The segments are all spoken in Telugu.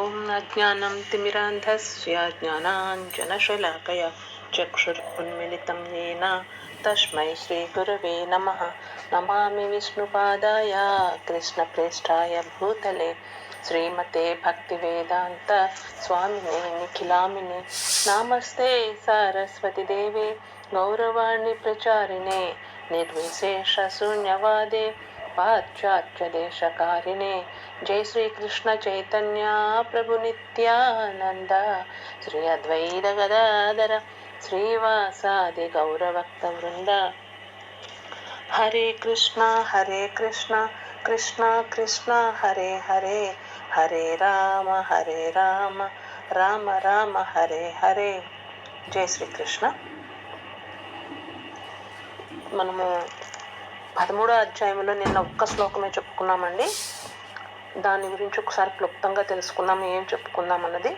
ॐ अज्ञानं तिमिरान्धस्य ज्ञानाञ्जनशलाकया चक्षुरुन्मिलितं येन तस्मै श्रीगुरवे नमः। नमामि विष्णुपादाय कृष्णप्रेष्ठाय भूतले श्रीमते भक्तिवेदान्त स्वामिने निखिलामिने। नमस्ते सरस्वतीदेवे गौरवाणी प्रचारिणे निर्विशेषशून्यवादे पाश्चात्यदेशकारिणे। जय श्री कृष्ण चैतन्य प्रभु नित्यानंद श्री अद्वैत गदाधर श्रीवासादि गौरभक्त वृंद। हरे कृष्ण कृष्ण कृष्ण हरे हरे, हरे राम राम राम हरे हरे। जय श्री कृष्ण। మనము 13వ అధ్యాయంలో నిన్న ఒక్క శ్లోకమే చెప్పుకున్నామండి. దాని గురించి ఒకసారి క్లుప్తంగా తెలుసుకుందాం, ఏం చెప్పుకుందాం అన్నది.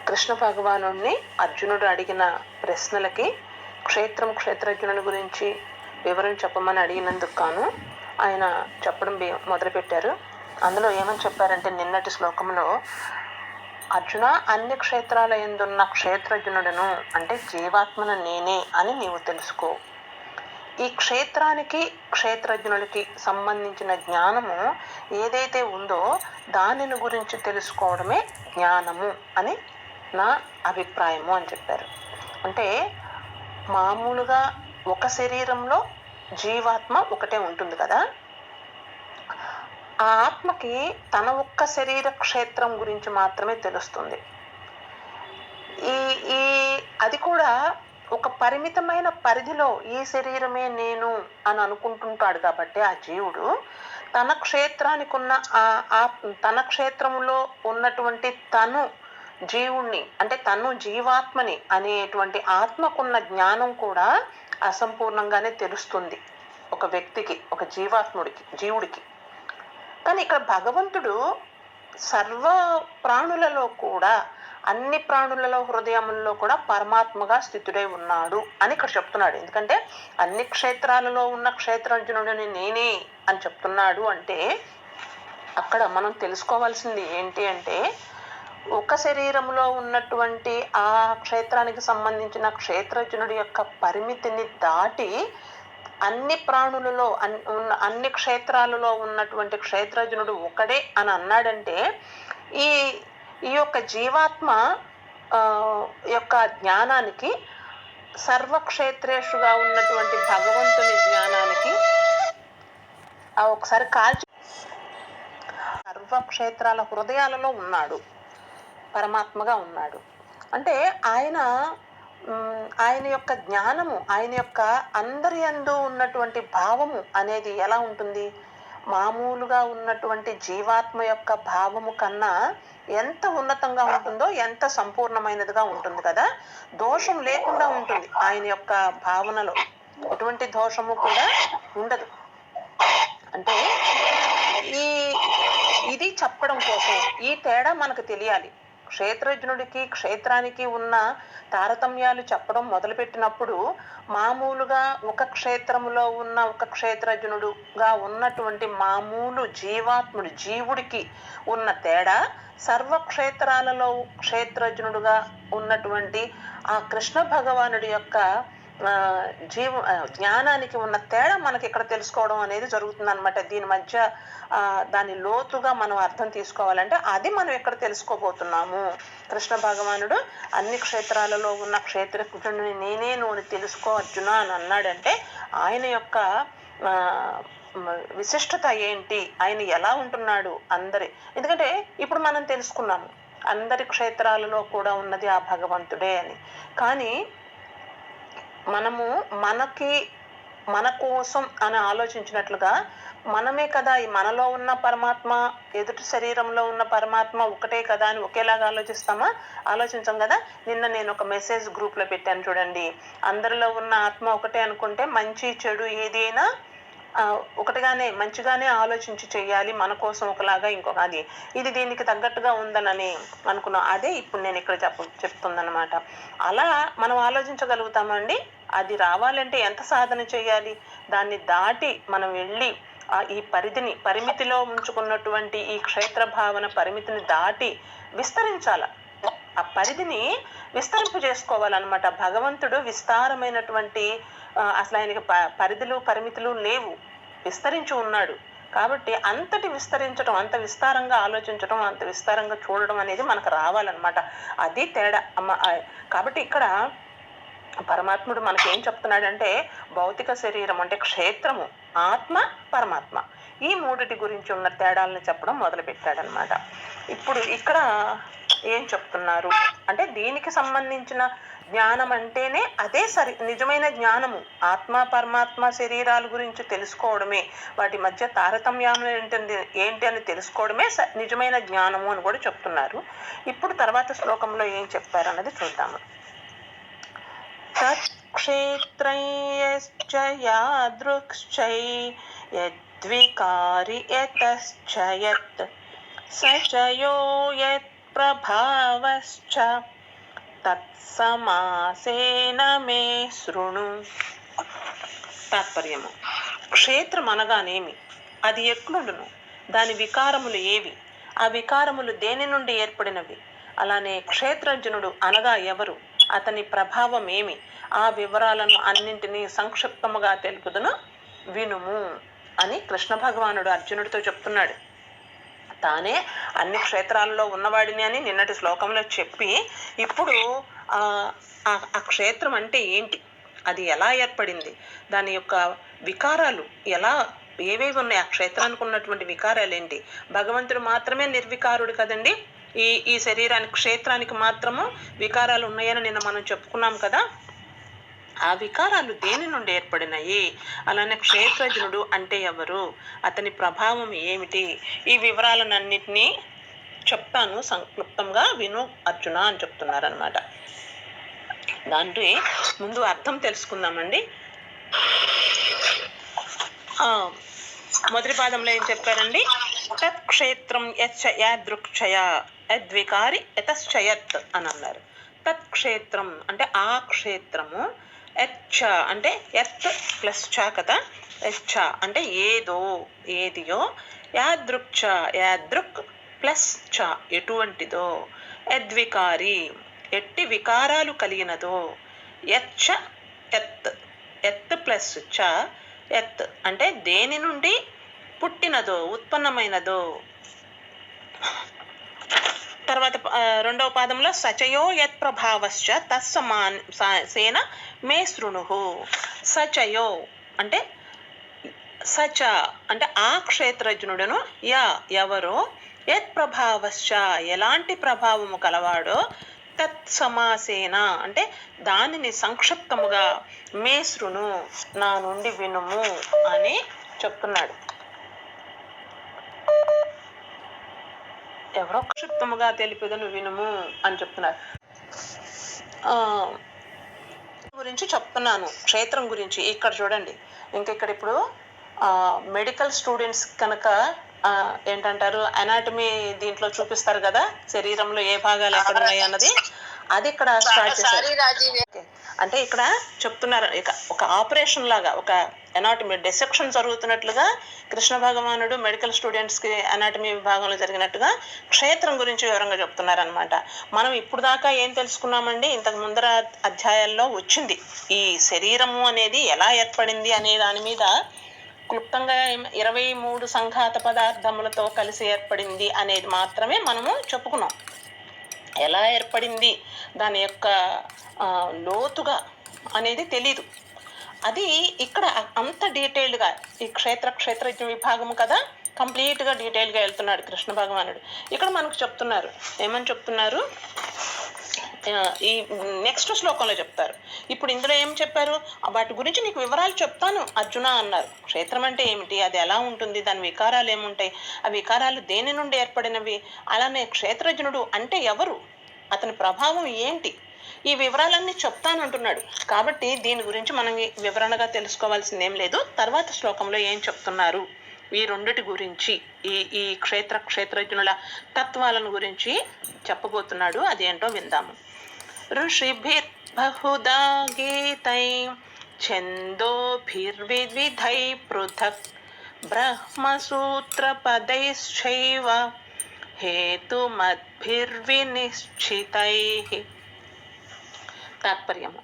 కృష్ణ భగవానుడిని అర్జునుడు అడిగిన ప్రశ్నలకి క్షేత్రజ్ఞుని గురించి వివరణ చెప్పమని అడిగినందుకు గాను ఆయన చెప్పడం మొదలుపెట్టారు. అందులో ఏమని చెప్పారంటే, నిన్నటి శ్లోకంలో అర్జున, అన్ని క్షేత్రాల యందున్న క్షేత్రజ్ఞుడను అంటే జీవాత్మను నేనే అని నీవు తెలుసుకో. ఈ క్షేత్రానికి క్షేత్రజ్ఞులకి సంబంధించిన జ్ఞానము ఏదైతే ఉందో దానిని గురించి తెలుసుకోవడమే జ్ఞానము అని నా అభిప్రాయము అని చెప్పారు. అంటే మామూలుగా ఒక శరీరంలో జీవాత్మ ఒకటే ఉంటుంది కదా, ఆ ఆత్మకి తన ఒక్క శరీర క్షేత్రం గురించి మాత్రమే తెలుస్తుంది. ఈ ఈ అది కూడా ఒక పరిమితమైన పరిధిలో ఈ శరీరమే నేను అని అనుకుంటుంటాడు. కాబట్టి ఆ జీవుడు తన క్షేత్రానికి ఉన్న తన క్షేత్రములో ఉన్నటువంటి తను జీవుణ్ణి అంటే తను జీవాత్మని అనేటువంటి ఆత్మకున్న జ్ఞానం కూడా అసంపూర్ణంగానే తెలుస్తుంది ఒక వ్యక్తికి, ఒక జీవుడికి. కానీ ఇక్కడ భగవంతుడు సర్వ ప్రాణులలో కూడా, అన్ని ప్రాణులలో హృదయముల్లో కూడా పరమాత్మగా స్థితుడై ఉన్నాడు అని ఇక్కడ చెప్తున్నాడు. ఎందుకంటే అన్ని క్షేత్రాలలో ఉన్న క్షేత్రజ్ఞుడిని నేనే అని చెప్తున్నాడు అంటే అక్కడ మనం తెలుసుకోవాల్సింది ఏంటి అంటే, ఒక శరీరంలో ఉన్నటువంటి ఆ క్షేత్రానికి సంబంధించిన క్షేత్రజ్ఞుడి యొక్క పరిమితిని దాటి అన్ని ప్రాణులలో అన్ని క్షేత్రాలలో ఉన్నటువంటి క్షేత్రజ్ఞుడు ఒకడే అని అన్నాడంటే, ఈ యొక్క జీవాత్మ యొక్క జ్ఞానానికి, సర్వక్షేత్రేషుగా ఉన్నటువంటి భగవంతుని జ్ఞానానికి ఒకసారి సర్వక్షేత్రాల హృదయాలలో ఉన్నాడు, పరమాత్మగా ఉన్నాడు. అంటే ఆయన యొక్క జ్ఞానము, ఆయన యొక్క అందరి యందు ఉన్నటువంటి భావము అనేది ఎలా ఉంటుంది? మామూలుగా ఉన్నటువంటి జీవాత్మ యొక్క భావము కన్నా ఎంత ఉన్నతంగా ఉంటుందో, ఎంత సంపూర్ణమైనదిగా ఉంటుంది కదా. దోషం లేకుండా ఉంటుంది ఆయన యొక్క భావనలో, ఎటువంటి దోషము కూడా ఉండదు. అంటే ఇది చెప్పడం కోసం ఈ తేడా మనకు తెలియాలి. క్షేత్రజ్ఞుడికి క్షేత్రానికి ఉన్న తారతమ్యాలు చెప్పడం మొదలుపెట్టినప్పుడు, మామూలుగా ఒక క్షేత్రములో ఉన్న ఒక క్షేత్రజ్ఞుడుగా ఉన్నటువంటి మామూలు జీవుడికి ఉన్న తేడా, సర్వక్షేత్రాలలో క్షేత్రజ్ఞుడుగా ఉన్నటువంటి ఆ కృష్ణ భగవానుడి యొక్క జ్ఞానానికి ఉన్న తేడా మనకి ఇక్కడ తెలుసుకోవడం అనేది జరుగుతుంది అనమాట. దీని మధ్య దాని లోతుగా మనం అర్థం తీసుకోవాలంటే అది మనం ఎక్కడ తెలుసుకోబోతున్నాము. కృష్ణ భగవానుడు అన్ని క్షేత్రాలలో ఉన్న క్షేత్రజ్ఞుడిని నేనే నువ్వు తెలుసుకో అర్జున అని అన్నాడంటే ఆయన యొక్క విశిష్టత ఏంటి, ఆయన ఎలా ఉంటున్నాడు ఎందుకంటే ఇప్పుడు మనం తెలుసుకున్నాము అందరి క్షేత్రాలలో కూడా ఉన్నది ఆ భగవంతుడే అని. కానీ మనము మన కోసం అని ఆలోచించినట్లుగా మనమే కదా, మనలో ఉన్న పరమాత్మ, ఎదుటి శరీరంలో ఉన్న పరమాత్మ ఒకటే కదా అని ఒకేలాగా ఆలోచించాం కదా. నిన్న నేను ఒక మెసేజ్ గ్రూప్లో పెట్టాను చూడండి. అందరిలో ఉన్న ఆత్మ ఒకటే అనుకుంటే మంచి చెడు ఏదైనా ఒకటిగానే మంచిగానే ఆలోచించి చెయ్యాలి, మన కోసం ఒకలాగా ఇంకొక ఇది దీనికి తగ్గట్టుగా ఉందనని అనుకున్నాం. అదే ఇప్పుడు నేను ఇక్కడ చెప్తుందన్నమాట. అలా మనం ఆలోచించగలుగుతామండి. అది రావాలంటే ఎంత సాధన చేయాలి? దాన్ని దాటి మనం వెళ్ళి ఈ పరిమితిలో ఉంచుకున్నటువంటి ఈ క్షేత్ర భావన పరిమితిని దాటి విస్తరించాల. ఆ పరిధిని విస్తరింపు చేసుకోవాలన్నమాట. భగవంతుడు విస్తారమైనటువంటి అసలు ఆయనకి పరిమితులు లేవు, విస్తరించి ఉన్నాడు. కాబట్టి అంతటి విస్తరించడం, అంత విస్తారంగా ఆలోచించడం, అంత విస్తారంగా చూడడం అనేది మనకు రావాలన్నమాట. అది తేడా కాబట్టి ఇక్కడ పరమాత్ముడు మనకేం చెప్తున్నాడంటే భౌతిక శరీరం అంటే క్షేత్రము, ఆత్మ, పరమాత్మ, ఈ మూడిటి గురించి ఉన్న తేడాలను చెప్పడం మొదలు పెట్టాడనమాట. ఇప్పుడు ఇక్కడ ఏం చెప్తున్నారు అంటే దీనికి సంబంధించిన జ్ఞానం అంటేనే అదే నిజమైన జ్ఞానము. ఆత్మ పరమాత్మ శరీరాల గురించి తెలుసుకోవడమే, వాటి మధ్య తారతమ్యం ఏంటి అని తెలుసుకోవడమే నిజమైన జ్ఞానము అని కూడా చెప్తున్నారు. ఇప్పుడు తర్వాత శ్లోకంలో ఏం చెప్పారన్నది చూద్దాము. తత్క్షేత్రయశ్చ యాదృక్శ్చై యద్వికారి యతశ్చ యత్ సచయో యత్ ప్రభావశ్చ తత్సమాసేన మే శృణు. తాత్పర్యము: క్షేత్రం అనగానేమి, అది ఎట్లుండును, దాని వికారములు ఏవి, ఆ వికారములు దేని నుండి ఏర్పడినవి, అలానే క్షేత్రజ్ఞుడు అనగా ఎవరు, అతని ప్రభావం ఏమి, ఆ వివరాలను అన్నింటినీ సంక్షిప్తముగా తెలుపుదును వినుము అని కృష్ణ భగవానుడు అర్జునుడితో చెప్తున్నాడు. తానే అన్ని క్షేత్రాలలో ఉన్నవాడిని అని నిన్నటి శ్లోకంలో చెప్పి ఇప్పుడు ఆ క్షేత్రం అంటే ఏంటి, అది ఎలా ఏర్పడింది, దాని యొక్క వికారాలు ఏవేవి ఉన్నాయి, ఆ క్షేత్రానికి ఉన్నటువంటి వికారాలు ఏంటి. భగవంతుడు మాత్రమే నిర్వికారుడు కదండి. ఈ శరీరానికి, క్షేత్రానికి మాత్రము వికారాలు ఉన్నాయని నిన్న మనం చెప్పుకున్నాం కదా. ఆ వికారాలు దేని నుండి ఏర్పడినాయి, అలానే క్షేత్రజ్ఞుడు అంటే ఎవరు, అతని ప్రభావం ఏమిటి, ఈ వివరాలన్నింటినీ చెప్తాను సంక్లుప్తంగా విను అర్జున అని చెప్తున్నారనమాట. దాంట్లో ముందు అర్థం తెలుసుకుందామండి. మొదటి పాదంలో ఏం చెప్పారండి? తత్ క్షేత్రం యాదృక్షయ యద్వికారి యతశ్చయత్ అని అన్నారు. తత్ క్షేత్రం అంటే ఆ క్షేత్రము, యచ్చ అంటే యత్ ప్లస్ చ కదా, యచ్చ అంటే ఏదియో, యాదృక్ష యాదృక్ ప్లస్ చ ఎటువంటిదో, యద్వికారి ఎట్టి వికారాలు కలిగినదో, యచ్చ యత్ యత్ ప్లస్ చ యత్ అంటే దేని నుండి పుట్టినదో, ఉత్పన్నమైనదో. తర్వాత రెండవ పాదంలో సచయో యత్ ప్రభావశ్చ తస్సమాసేన మే శృణు. సచయో అంటే సచ అంటే ఆ క్షేత్రజ్ఞుడును, ఎవరో, యత్ ప్రభావశ్చ ఎలాంటి ప్రభావము కలవాడో, తత్సమాసేన అంటే దానిని సంక్షిప్తముగా, మే శృణు నా నుండి వినుము అని చెప్తున్నాడు. ఎవరో క్షిప్తముగా తెలిపిదను వినుము అని చెప్తున్నారు. గురించి చెప్తున్నాను, క్షేత్రం గురించి. ఇక్కడ చూడండి, ఇక్కడ ఇప్పుడు మెడికల్ స్టూడెంట్స్ కనుక ఏంటంటారు, అనాటమీ దీంట్లో చూపిస్తారు కదా, శరీరంలో ఏ భాగాలు ఎక్కడ ఉన్నాయి అన్నది, అది ఇక్కడ స్టార్ట్ చేశారు. అంటే ఇక్కడ చెప్తున్నారు, ఒక ఆపరేషన్ లాగా, ఒక అనాటమీ డిసెక్షన్ జరుగుతున్నట్లుగా కృష్ణ భగవానుడు మెడికల్ స్టూడెంట్స్కి అనాటమీ విభాగంలో జరిగినట్టుగా క్షేత్రం గురించి వివరంగా చెప్తున్నారనమాట. మనం ఇప్పుడు దాకా ఏం తెలుసుకున్నామండి, ఇంతకు ముందర అధ్యాయాల్లో వచ్చింది ఈ శరీరము అనేది ఎలా ఏర్పడింది అనే దాని మీద క్లుప్తంగా 23 సంఘాత పదార్థములతో కలిసి ఏర్పడింది అనేది మాత్రమే మనము చెప్పుకున్నాం. ఎలా ఏర్పడింది, దాని యొక్క లోతుగా అనేది తెలీదు. అది ఇక్కడ అంత డీటెయిల్డ్గా ఈ క్షేత్రజ్ఞ విభాగము కదా, కంప్లీట్గా డీటెయిల్గా వెళ్తున్నాడు కృష్ణ భగవానుడు. ఇక్కడ మనకు చెప్తున్నారు, ఏమని చెప్తున్నారు, ఈ నెక్స్ట్ శ్లోకంలో చెప్తారు. ఇప్పుడు ఇందులో ఏం చెప్పారు, వాటి గురించి నీకు వివరాలు చెప్తాను అర్జున అన్నారు. క్షేత్రం అంటే ఏమిటి, అది ఎలా ఉంటుంది, దాని వికారాలు ఏముంటాయి, ఆ వికారాలు దేని నుండి ఏర్పడినవి, అలానే క్షేత్రజ్ఞుడు అంటే ఎవరు, అతని ప్రభావం ఏంటి, ఈ వివరాలన్నీ చెప్తానంటున్నాడు. కాబట్టి దీని గురించి మనం వివరణగా తెలుసుకోవాల్సిందేం లేదు. తర్వాత శ్లోకంలో ఏం చెప్తున్నారు ఈ రెండిటి గురించి, ఈ క్షేత్రజ్ఞుల తత్వాలను గురించి చెప్పబోతున్నాడు. అదేంటో విందాము. ఋషిభిర్ బహుదా గీతై ఛందోభిర్వివిధై పృథక్ బ్రహ్మసూత్రపదైశ్చైవ హేతుమద్భిర్వినిశ్చితైః. తాత్పర్యము: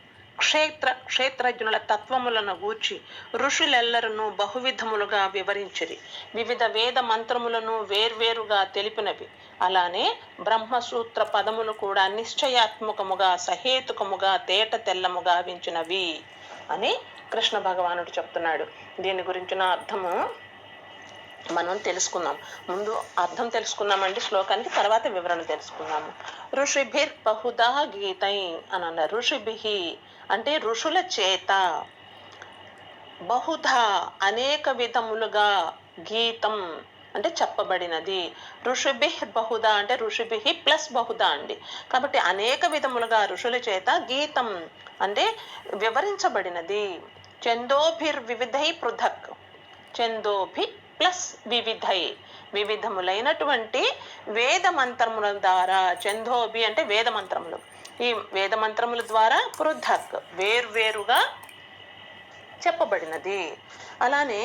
క్షేత్రజ్ఞుల తత్వములను గూర్చి ఋషులెల్లరను బహువిధములుగా వివరించిరి. వివిధ వేద మంత్రములను వేర్వేరుగా తెలిపినవి. అలానే బ్రహ్మసూత్ర పదములు కూడా నిశ్చయాత్మకముగా, సహేతుకముగా, తేట తెల్లముగా వించినవి అని కృష్ణ భగవానుడు చెప్తున్నాడు. దీని గురించిన అర్థము మనం తెలుసుకుందాం. ముందు అర్థం తెలుసుకుందామండి శ్లోకానికి, తర్వాత వివరణ తెలుసుకుందాము. ఋషిభిర్ బహుదా గీతై అని అన్నారు. ఋషిభి అంటే ఋషుల చేత, బహుధా అనేక విధములుగా, గీతం అంటే చెప్పబడినది. ఋషిభి బహుదా అంటే ఋషిభి ప్లస్ బహుదా అండి. కాబట్టి అనేక విధములుగా ఋషుల చేత, గీతం అంటే వివరించబడినది. చందోభిర్ వివిధై పృథక్, చందోభి ప్లస్ వివిధై వివిధములైనటువంటి వేద మంత్రముల ద్వారా, చందోభి అంటే వేద మంత్రములు, ఈ వేద మంత్రముల ద్వారా పృథక్ వేర్వేరుగా చెప్పబడినది. అలానే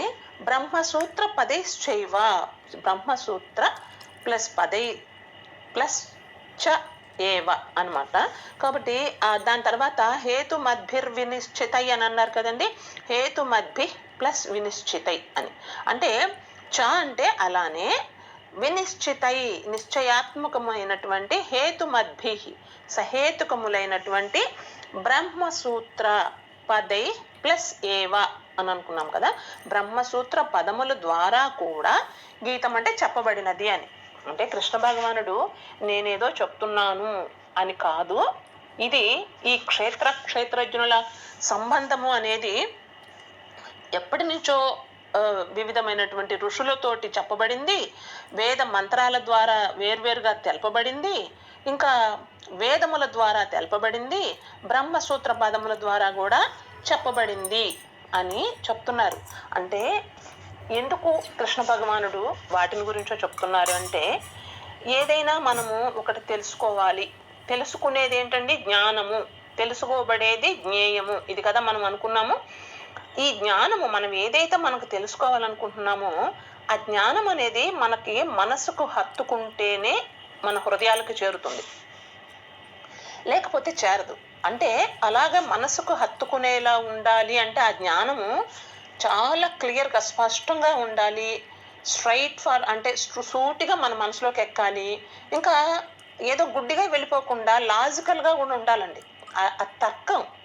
బ్రహ్మసూత్ర పదైశ్చైవ, బ్రహ్మసూత్ర ప్లస్ పదై ప్లస్ చ ఏవ అనమాట. కాబట్టి దాని తర్వాత హేతు మద్భిర్ వినిశ్చితై అని అన్నారు కదండి. హేతు మద్భి ప్లస్ వినిశ్చితై అని అంటే చ అంటే అలానే, వినిశ్చితై నిశ్చయాత్మకమైనటువంటి, హేతుమద్భి సహేతుకములైనటువంటి, బ్రహ్మసూత్ర పదై ప్లస్ ఏవ అని అనుకున్నాం కదా. బ్రహ్మసూత్ర పదముల ద్వారా కూడా గీతం అంటే చెప్పబడినది అని. అంటే కృష్ణ భగవానుడు నేనేదో చెప్తున్నాను అని కాదు, ఇది ఈ క్షేత్రజ్ఞుల సంబంధము అనేది ఎప్పటి నుంచో వివిధమైనటువంటి ఋషులతోటి చెప్పబడింది, వేద మంత్రాల ద్వారా వేర్వేరుగా తెలపబడింది, ఇంకా వేదముల ద్వారా తెలపబడింది, బ్రహ్మసూత్ర పదముల ద్వారా కూడా చెప్పబడింది అని చెప్తున్నారు. అంటే ఎందుకు కృష్ణ భగవానుడు వాటిని గురించో చెప్తున్నారు అంటే, ఏదైనా మనము ఒకటి తెలుసుకోవాలి, తెలుసుకునేది ఏంటండి జ్ఞానము, తెలుసుకోబడేది జ్ఞేయము, ఇది కదా మనం అనుకున్నాము. ఈ జ్ఞానము మనం ఏదైతే మనకు తెలుసుకోవాలనుకుంటున్నామో ఆ జ్ఞానం అనేది మనకి మనసుకు హత్తుకుంటేనే మన హృదయాలకు చేరుతుంది, లేకపోతే చేరదు. అంటే అలాగే మనసుకు హత్తుకునేలా ఉండాలి అంటే ఆ జ్ఞానము చాలా క్లియర్గా స్పష్టంగా ఉండాలి. స్ట్రైట్ ఫార్ అంటే సూటిగా మన మనసులోకి ఎక్కాలి. ఇంకా ఏదో గుడ్డిగా వెళ్ళిపోకుండా లాజికల్గా కూడా ఉండాలండి.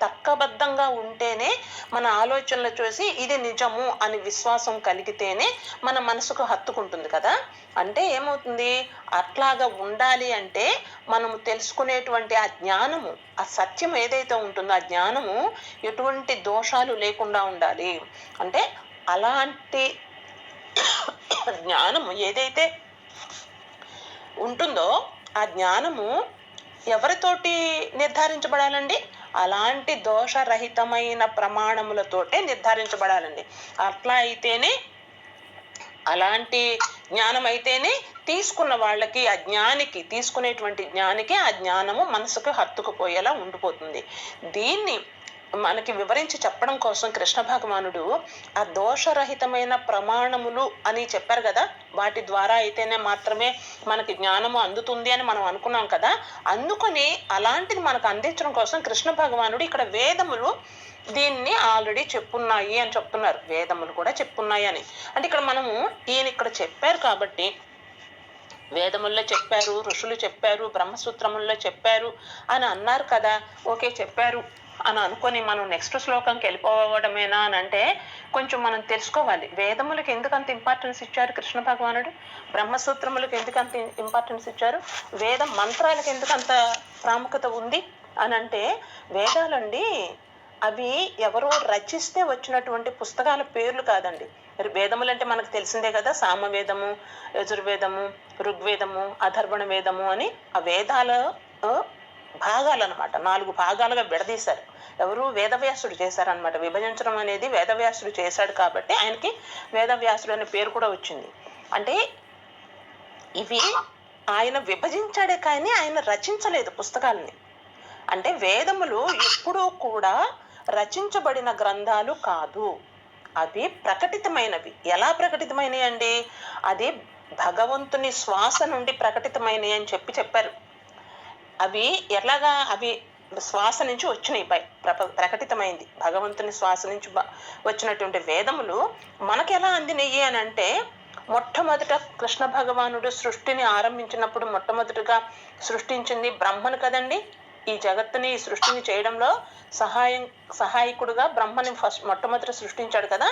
తర్కబద్ధంగా ఉంటేనే మన ఆలోచనలు చూసి ఇది నిజము అని విశ్వాసం కలిగితేనే మన మనసుకు హత్తుకుంటుంది కదా. అంటే ఏమవుతుంది, అట్లాగా ఉండాలి అంటే మనము తెలుసుకునేటువంటి ఆ జ్ఞానము, ఆ సత్యం ఏదైతే ఉంటుందో ఆ జ్ఞానము ఎటువంటి దోషాలు లేకుండా ఉండాలి. అంటే అలాంటి జ్ఞానము ఏదైతే ఉంటుందో ఆ జ్ఞానము ఎవరితోటి నిర్ధారించబడాలండి, అలాంటి దోషరహితమైన ప్రమాణములతోటే నిర్ధారించబడాలండి. అట్లా అయితేనే, అలాంటి జ్ఞానం అయితేనే తీసుకున్న వాళ్ళకి, ఆ జ్ఞానికి, తీసుకునేటువంటి జ్ఞానికి ఆ జ్ఞానము మనసుకు హత్తుకుపోయేలా ఉండిపోతుంది. దీన్ని మనకి వివరించి చెప్పడం కోసం కృష్ణ భగవానుడు ఆ దోషరహితమైన ప్రమాణములు అని చెప్పారు కదా, వాటి ద్వారా అయితేనే మాత్రమే మనకి జ్ఞానము అందుతుంది అని మనం అనుకున్నాం కదా. అందుకని అలాంటిది మనకు అందించడం కోసం కృష్ణ భగవానుడు ఇక్కడ వేదములు దీన్ని ఆల్రెడీ చెప్పున్నాయి అని చెప్తున్నారు. వేదములు కూడా చెప్పున్నాయి అని అంటే ఇక్కడ మనము ఈయన ఇక్కడ చెప్పారు కాబట్టి, వేదముల్లో చెప్పారు, ఋషులు చెప్పారు, బ్రహ్మసూత్రముల్లో చెప్పారు అని అన్నారు కదా. ఓకే చెప్పారు అని అనుకొని మనం నెక్స్ట్ శ్లోకంకి వెళ్ళిపోవడమేనా అని అంటే కొంచెం మనం తెలుసుకోవాలి. వేదములకు ఎందుకు అంత ఇంపార్టెన్స్ ఇచ్చారు కృష్ణ భగవానుడు, బ్రహ్మసూత్రములకు ఎందుకు అంత ఇంపార్టెన్స్ ఇచ్చారు, వేద మంత్రాలకు ఎందుకు అంత ప్రాముఖ్యత ఉంది అని అంటే, వేదాలండి అవి ఎవరో రచిస్తే వచ్చినటువంటి పుస్తకాల పేర్లు కాదండి. వేదములు అంటే మనకు తెలిసిందే కదా, సామవేదము, యజుర్వేదము, ఋగ్వేదము, అథర్వణ వేదము అని ఆ వేదాల భాగాలు అనమాట. 4 భాగాలుగా విడదీశారు. ఎవరు, వేదవ్యాసుడు చేశారనమాట. విభజించడం అనేది వేదవ్యాసుడు చేశాడు కాబట్టి ఆయనకి వేదవ్యాసుడు అనే పేరు కూడా వచ్చింది. అంటే ఇవి ఆయన విభజించాడే కానీ ఆయన రచించలేదు పుస్తకాలని. అంటే వేదములు ఎప్పుడూ కూడా రచించబడిన గ్రంథాలు కాదు. అవి ప్రకటితమైనవి. ఎలా ప్రకటితమైనవి అండి? అది భగవంతుని శ్వాస నుండి ప్రకటితమైనవి అని చెప్పారు. అవి ఎలాగా? అవి శ్వాస నుంచి వచ్చినాయి, ప్రకటితమైంది. భగవంతుని శ్వాస నుంచి వచ్చినటువంటి వేదములు మనకు ఎలా అందినయ్యి అని అంటే, మొట్టమొదట కృష్ణ భగవానుడు సృష్టిని ఆరంభించినప్పుడు మొట్టమొదటిగా సృష్టించింది బ్రహ్మను కదండి. ఈ జగత్తుని, ఈ సృష్టిని చేయడంలో సహాయకుడుగా బ్రహ్మని మొట్టమొదట సృష్టించాడు కదా.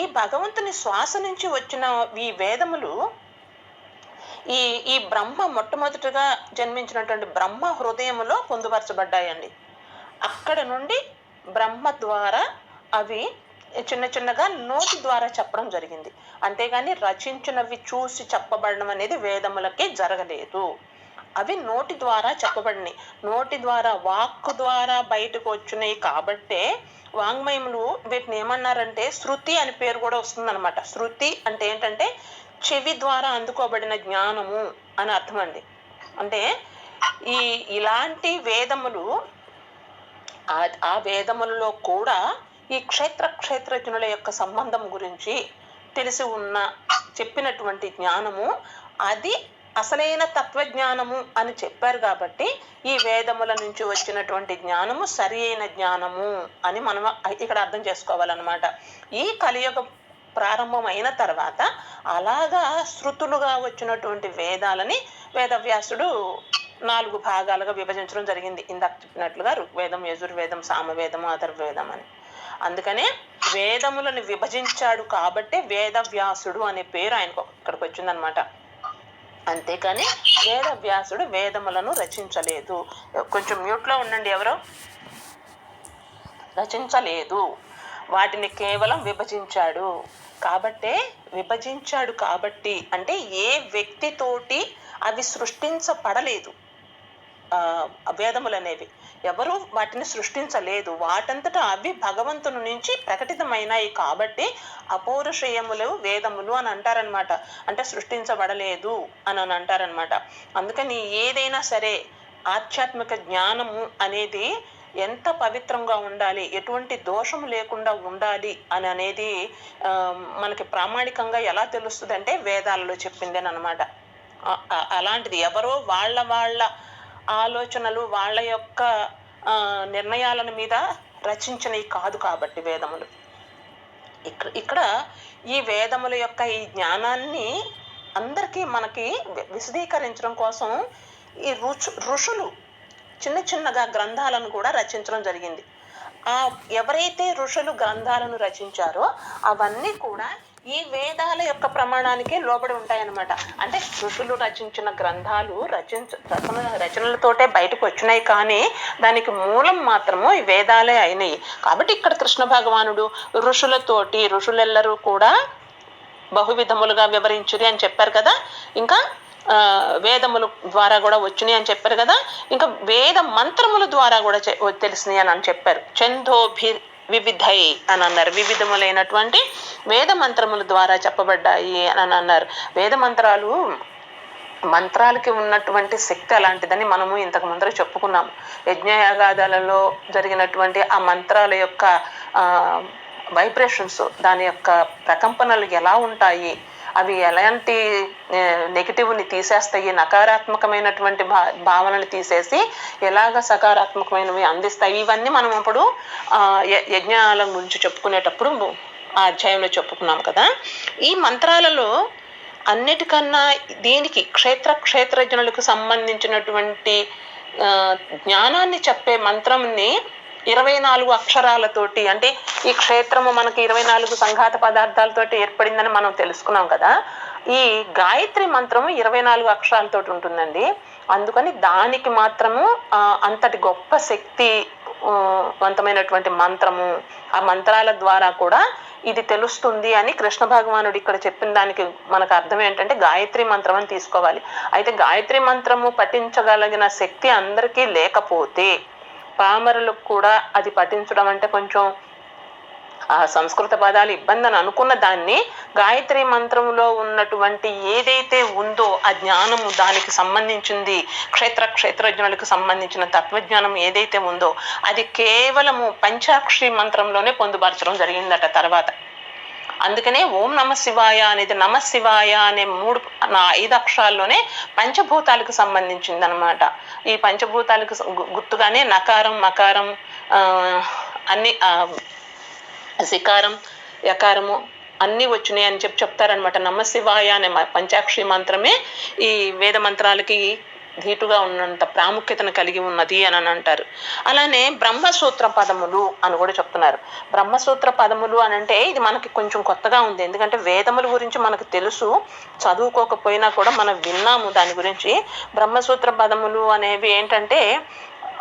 ఈ భగవంతుని శ్వాస నుంచి వచ్చిన ఈ వేదములు ఈ బ్రహ్మ మొట్టమొదటిగా జన్మించినటువంటి బ్రహ్మ హృదయములో పొందుపరచబడ్డాయండి. అక్కడ నుండి బ్రహ్మ ద్వారా అవి చిన్న చిన్నగా నోటి ద్వారా చెప్పడం జరిగింది. అంతేగాని రచించినవి చూసి చెప్పబడడం అనేది వేదములకి జరగలేదు. అవి నోటి ద్వారా చెప్పబడినాయి. నోటి ద్వారా, వాక్కు ద్వారా బయటకు వచ్చినాయి. కాబట్టే వాంగ్మయములు వీటిని ఏమన్నారంటే శృతి అని పేరు కూడా వస్తుందన్నమాట. శృతి అంటే ఏంటంటే చెవి ద్వారా అందుకోబడిన జ్ఞానము అని అర్థం అండి. అంటే ఇలాంటి వేదములు, ఆ వేదములలో కూడా ఈ క్షేత్రజ్ఞుల యొక్క సంబంధం గురించి తెలిసి ఉన్న చెప్పినటువంటి జ్ఞానము అది అసలైన తత్వజ్ఞానము అని చెప్పారు. కాబట్టి ఈ వేదముల నుంచి వచ్చినటువంటి జ్ఞానము సరి అయిన జ్ఞానము అని మనం ఇక్కడ అర్థం చేసుకోవాలన్నమాట. ఈ కలియుగ ప్రారంభమైన తర్వాత అలాగా శృతులుగా వచ్చినటువంటి వేదాలని వేదవ్యాసుడు 4 భాగాలుగా విభజించడం జరిగింది. ఇందాక చెప్పినట్లుగా ఋగ్వేదం, యజుర్వేదం, సామవేదము, అథర్వవేదం అని. అందుకనే వేదములను విభజించాడు కాబట్టి వేదవ్యాసుడు అనే పేరు ఆయనకు ఇక్కడికి వచ్చిందనమాట. అంతేకాని వేదవ్యాసుడు వేదములను రచించలేదు. కొంచెం మ్యూట్లో ఉండండి ఎవరో. రచించలేదు, వాటిని కేవలం విభజించాడు. విభజించాడు కాబట్టి అంటే ఏ వ్యక్తితోటి అవి సృష్టించబడలేదు. వేదములు అనేవి ఎవరు వాటిని సృష్టించలేదు. వాటంతటా అవి భగవంతుని నుంచి ప్రకటితమైనాయి. కాబట్టి అపౌరుషేయములు వేదములు అని అంటారనమాట. అంటే సృష్టించబడలేదు అని అంటారనమాట. అందుకని ఏదైనా సరే ఆధ్యాత్మిక జ్ఞానము అనేది ఎంత పవిత్రంగా ఉండాలి, ఎటువంటి దోషము లేకుండా ఉండాలి అని అనేది మనకి ప్రామాణికంగా ఎలా తెలుస్తుంది అంటే వేదాలలో చెప్పిందేనమాట. అలాంటిది ఎవరో వాళ్ళ ఆలోచనలు, వాళ్ళ యొక్క నిర్ణయాల మీద రచించినవి కాదు. కాబట్టి వేదములు ఇక్కడ ఈ వేదముల యొక్క ఈ జ్ఞానాన్ని అందరికీ మనకి విశదీకరించడం కోసం ఈ ఋషులు చిన్న చిన్నగా గ్రంథాలను కూడా రచించడం జరిగింది. ఎవరైతే ఋషులు గ్రంథాలను రచించారో అవన్నీ కూడా ఈ వేదాల యొక్క ప్రమాణానికే లోబడి ఉంటాయన్నమాట. అంటే ఋషులు రచించిన గ్రంథాలు రచనలతోటే బయటకు వచ్చినాయి, కానీ దానికి మూలం మాత్రము ఈ వేదాలే అయినాయి. కాబట్టి ఇక్కడ కృష్ణ భగవానుడు ఋషులెల్లరూ కూడా బహువిధములుగా వివరించుది అని చెప్పారు కదా. ఇంకా వేదముల ద్వారా కూడా వచ్చినాయి అని చెప్పారు కదా. ఇంకా వేద మంత్రముల ద్వారా కూడా తెలిసినాయి అని చెప్పారు. ఛందోభి వివిధై అని అన్నారు. వివిధములైనటువంటి వేద మంత్రముల ద్వారా చెప్పబడ్డాయి అని అన్నారు. వేద మంత్రాలకి ఉన్నటువంటి శక్తి అలాంటిదని మనము ఇంతకు ముందర చెప్పుకున్నాము. యజ్ఞయాగాదాలలో జరిగినటువంటి ఆ మంత్రాల యొక్క వైబ్రేషన్స్, దాని యొక్క ప్రకంపనలు ఎలా ఉంటాయి, అవి ఎలాంటి నెగిటివ్ని తీసేస్తాయి, నకారాత్మకమైనటువంటి భావనలు తీసేసి ఎలాగ సకారాత్మకమైనవి అందిస్తాయి, ఇవన్నీ మనం ఇప్పుడు యజ్ఞాల గురించి చెప్పుకునేటప్పుడు ఆ అధ్యాయంలో చెప్పుకున్నాం కదా. ఈ మంత్రాలలో అన్నిటికన్నా దీనికి క్షేత్రజ్ఞులకు సంబంధించినటువంటి జ్ఞానాన్ని చెప్పే మంత్రంని 24 అక్షరాలతోటి, అంటే ఈ క్షేత్రము మనకి 24 సంఘాత పదార్థాలతోటి ఏర్పడిందని మనం తెలుసుకున్నాం కదా. ఈ గాయత్రి మంత్రము 24 అక్షరాలతోటి ఉంటుందండి. అందుకని దానికి మాత్రము అంతటి గొప్ప శక్తి వంతమైనటువంటి మంత్రము. ఆ మంత్రాల ద్వారా కూడా ఇది తెలుస్తుంది అని కృష్ణ భగవానుడు ఇక్కడ చెప్పిన దానికి మనకు అర్థం ఏంటంటే గాయత్రి మంత్రం అని తీసుకోవాలి. అయితే గాయత్రి మంత్రము పఠించగలిగిన శక్తి అందరికీ లేకపోతే, పామరులకు కూడా అది పఠించడం అంటే కొంచెం ఆ సంస్కృత పదాలు ఇబ్బంది అని అనుకున్న దాన్ని గాయత్రి మంత్రంలో ఉన్నటువంటి ఏదైతే ఉందో ఆ జ్ఞానము, దానికి సంబంధించింది క్షేత్రజ్ఞులకు సంబంధించిన తత్వజ్ఞానం ఏదైతే ఉందో అది కేవలము పంచాక్షరి మంత్రంలోనే పొందుపరచడం జరిగిందట. తర్వాత అందుకనే ఓం నమ శివాయ అనేది నమ శివాయ అనే 5 అక్షరాల్లోనే పంచభూతాలకు సంబంధించింది అనమాట. ఈ పంచభూతాలకు గుర్తుగానే నకారం మకారం అన్ని సికారం యకారము అన్నీ వచ్చినాయి అని చెప్తారనమాట. నమ శివాయ అనే పంచాక్షరి మంత్రమే ఈ వేద మంత్రాలకి ధీటుగా ఉన్నంత ప్రాముఖ్యతను కలిగి ఉన్నది అని అంటారు. అలానే బ్రహ్మసూత్ర పదములు అని కూడా చెప్తున్నారు. బ్రహ్మసూత్ర పదములు అని అంటే ఇది మనకి కొంచెం కొత్తగా ఉంది. ఎందుకంటే వేదముల గురించి మనకు తెలుసు, చదువుకోకపోయినా కూడా మనం విన్నాము దాని గురించి. బ్రహ్మసూత్ర పదములు అనేవి ఏంటంటే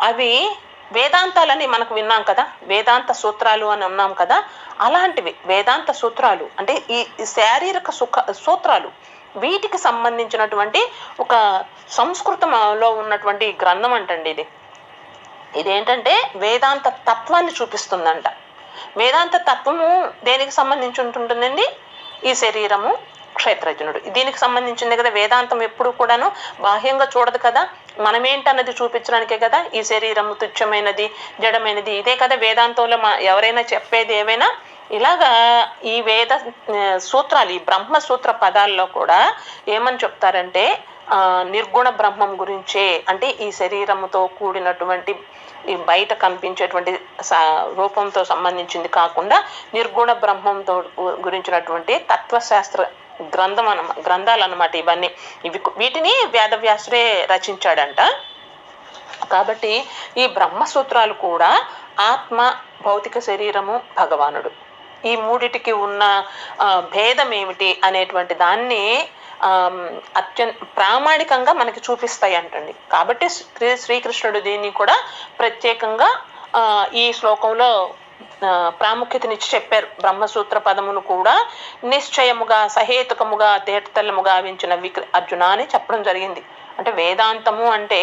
అవి వేదాంతాలని మనకు విన్నాం కదా, వేదాంత సూత్రాలు అని ఉన్నాం కదా, అలాంటివి వేదాంత సూత్రాలు అంటే ఈ శారీరక సూత్రాలు, వీటికి సంబంధించినటువంటి ఒక సంస్కృతంలో ఉన్నటువంటి గ్రంథం అంటండి ఇది. ఇదేంటంటే వేదాంత తత్వాన్ని చూపిస్తుందంట. వేదాంత తత్వము దేనికి సంబంధించి ఉంటుందండి? ఈ శరీరము, క్షేత్రజ్ఞుడు, దీనికి సంబంధించింది కదా. వేదాంతం ఎప్పుడు కూడాను బాహ్యంగా చూడదు కదా, మనమేంటన్నది చూపించడానికే కదా. ఈ శరీరము తుచ్చమైనది, జడమైనది, ఇదే కదా వేదాంతంలో ఎవరైనా చెప్పేది. ఏవైనా ఇలాగా ఈ వేద సూత్రాలు, ఈ బ్రహ్మసూత్ర పదాల్లో కూడా ఏమని చెప్తారంటే నిర్గుణ బ్రహ్మం గురించే, అంటే ఈ శరీరముతో కూడినటువంటి ఈ బయట కనిపించేటువంటి రూపంతో సంబంధించింది కాకుండా నిర్గుణ బ్రహ్మంతో గురించినటువంటి తత్వశాస్త్ర గ్రంథాలు అన్నమాట ఇవన్నీ. వీటిని వేదవ్యాసుడే రచించాడంట. కాబట్టి ఈ బ్రహ్మసూత్రాలు కూడా ఆత్మ, భౌతిక శరీరము, భగవానుడు, ఈ మూడిటికి ఉన్న భేదం ఏమిటి అనేటువంటి దాన్ని ప్రామాణికంగా మనకి చూపిస్తాయి అంటండి. కాబట్టి శ్రీకృష్ణుడు దీన్ని కూడా ప్రత్యేకంగా ఈ శ్లోకంలో ప్రాముఖ్యతనిచ్చి చెప్పారు. బ్రహ్మసూత్ర పదమును కూడా నిశ్చయముగా సహేతుకముగా తేటతెల్లముగా వించిన అర్జున అని చెప్పడం జరిగింది. అంటే వేదాంతము అంటే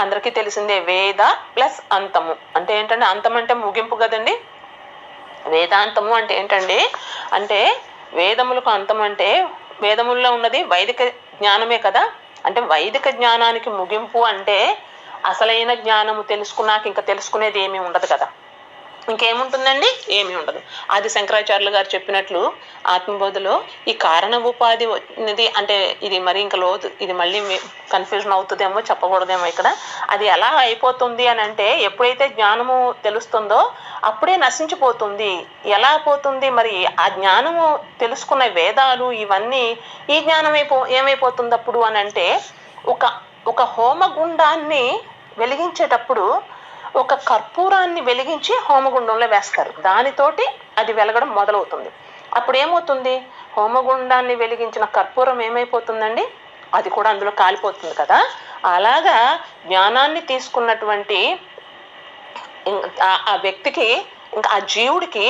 అందరికీ తెలిసిందే, వేద ప్లస్ అంతము అంటే ఏంటంటే, అంతం అంటే ముగింపు కదండి. వేదాంతము అంటే ఏంటండి అంటే వేదములకు అంతం అంటే వేదముల్లో ఉన్నది వైదిక జ్ఞానమే కదా. అంటే వైదిక జ్ఞానానికి ముగింపు అంటే అసలైన జ్ఞానము తెలుసుకున్నాక ఇంకా తెలుసుకునేది ఏమీ ఉండదు కదా. ఇంకేముంటుందండి? ఏమీ ఉండదు. ఆది శంకరాచార్యులు గారు చెప్పినట్లు ఆత్మబోధలో ఈ కారణ ఉపాధి అనేది అంటే ఇది మరి ఇంకా లోతు, ఇది మళ్ళీ కన్ఫ్యూజన్ అవుతుందేమో, చెప్పకూడదేమో ఇక్కడ. అది ఎలా అయిపోతుంది అని అంటే ఎప్పుడైతే జ్ఞానము తెలుస్తుందో అప్పుడే నశించిపోతుంది. ఎలా పోతుంది మరి? ఆ జ్ఞానము తెలుసుకున్న వేదాలు ఇవన్నీ ఈ జ్ఞానం ఏమైపోతుంది అప్పుడు అని అంటే, ఒక హోమగుండాన్ని వెలిగించేటప్పుడు ఒక కర్పూరాన్ని వెలిగించి హోమగుండంలో వేస్తారు. దానితోటి అది వెలగడం మొదలవుతుంది. అప్పుడు ఏమవుతుంది? హోమగుండాన్ని వెలిగించిన కర్పూరం ఏమైపోతుందండి? అది కూడా అందులో కాలిపోతుంది కదా. అలాగా జ్ఞానాన్ని తీసుకున్నటువంటి ఆ వ్యక్తికి, ఇంకా ఆ జీవుడికి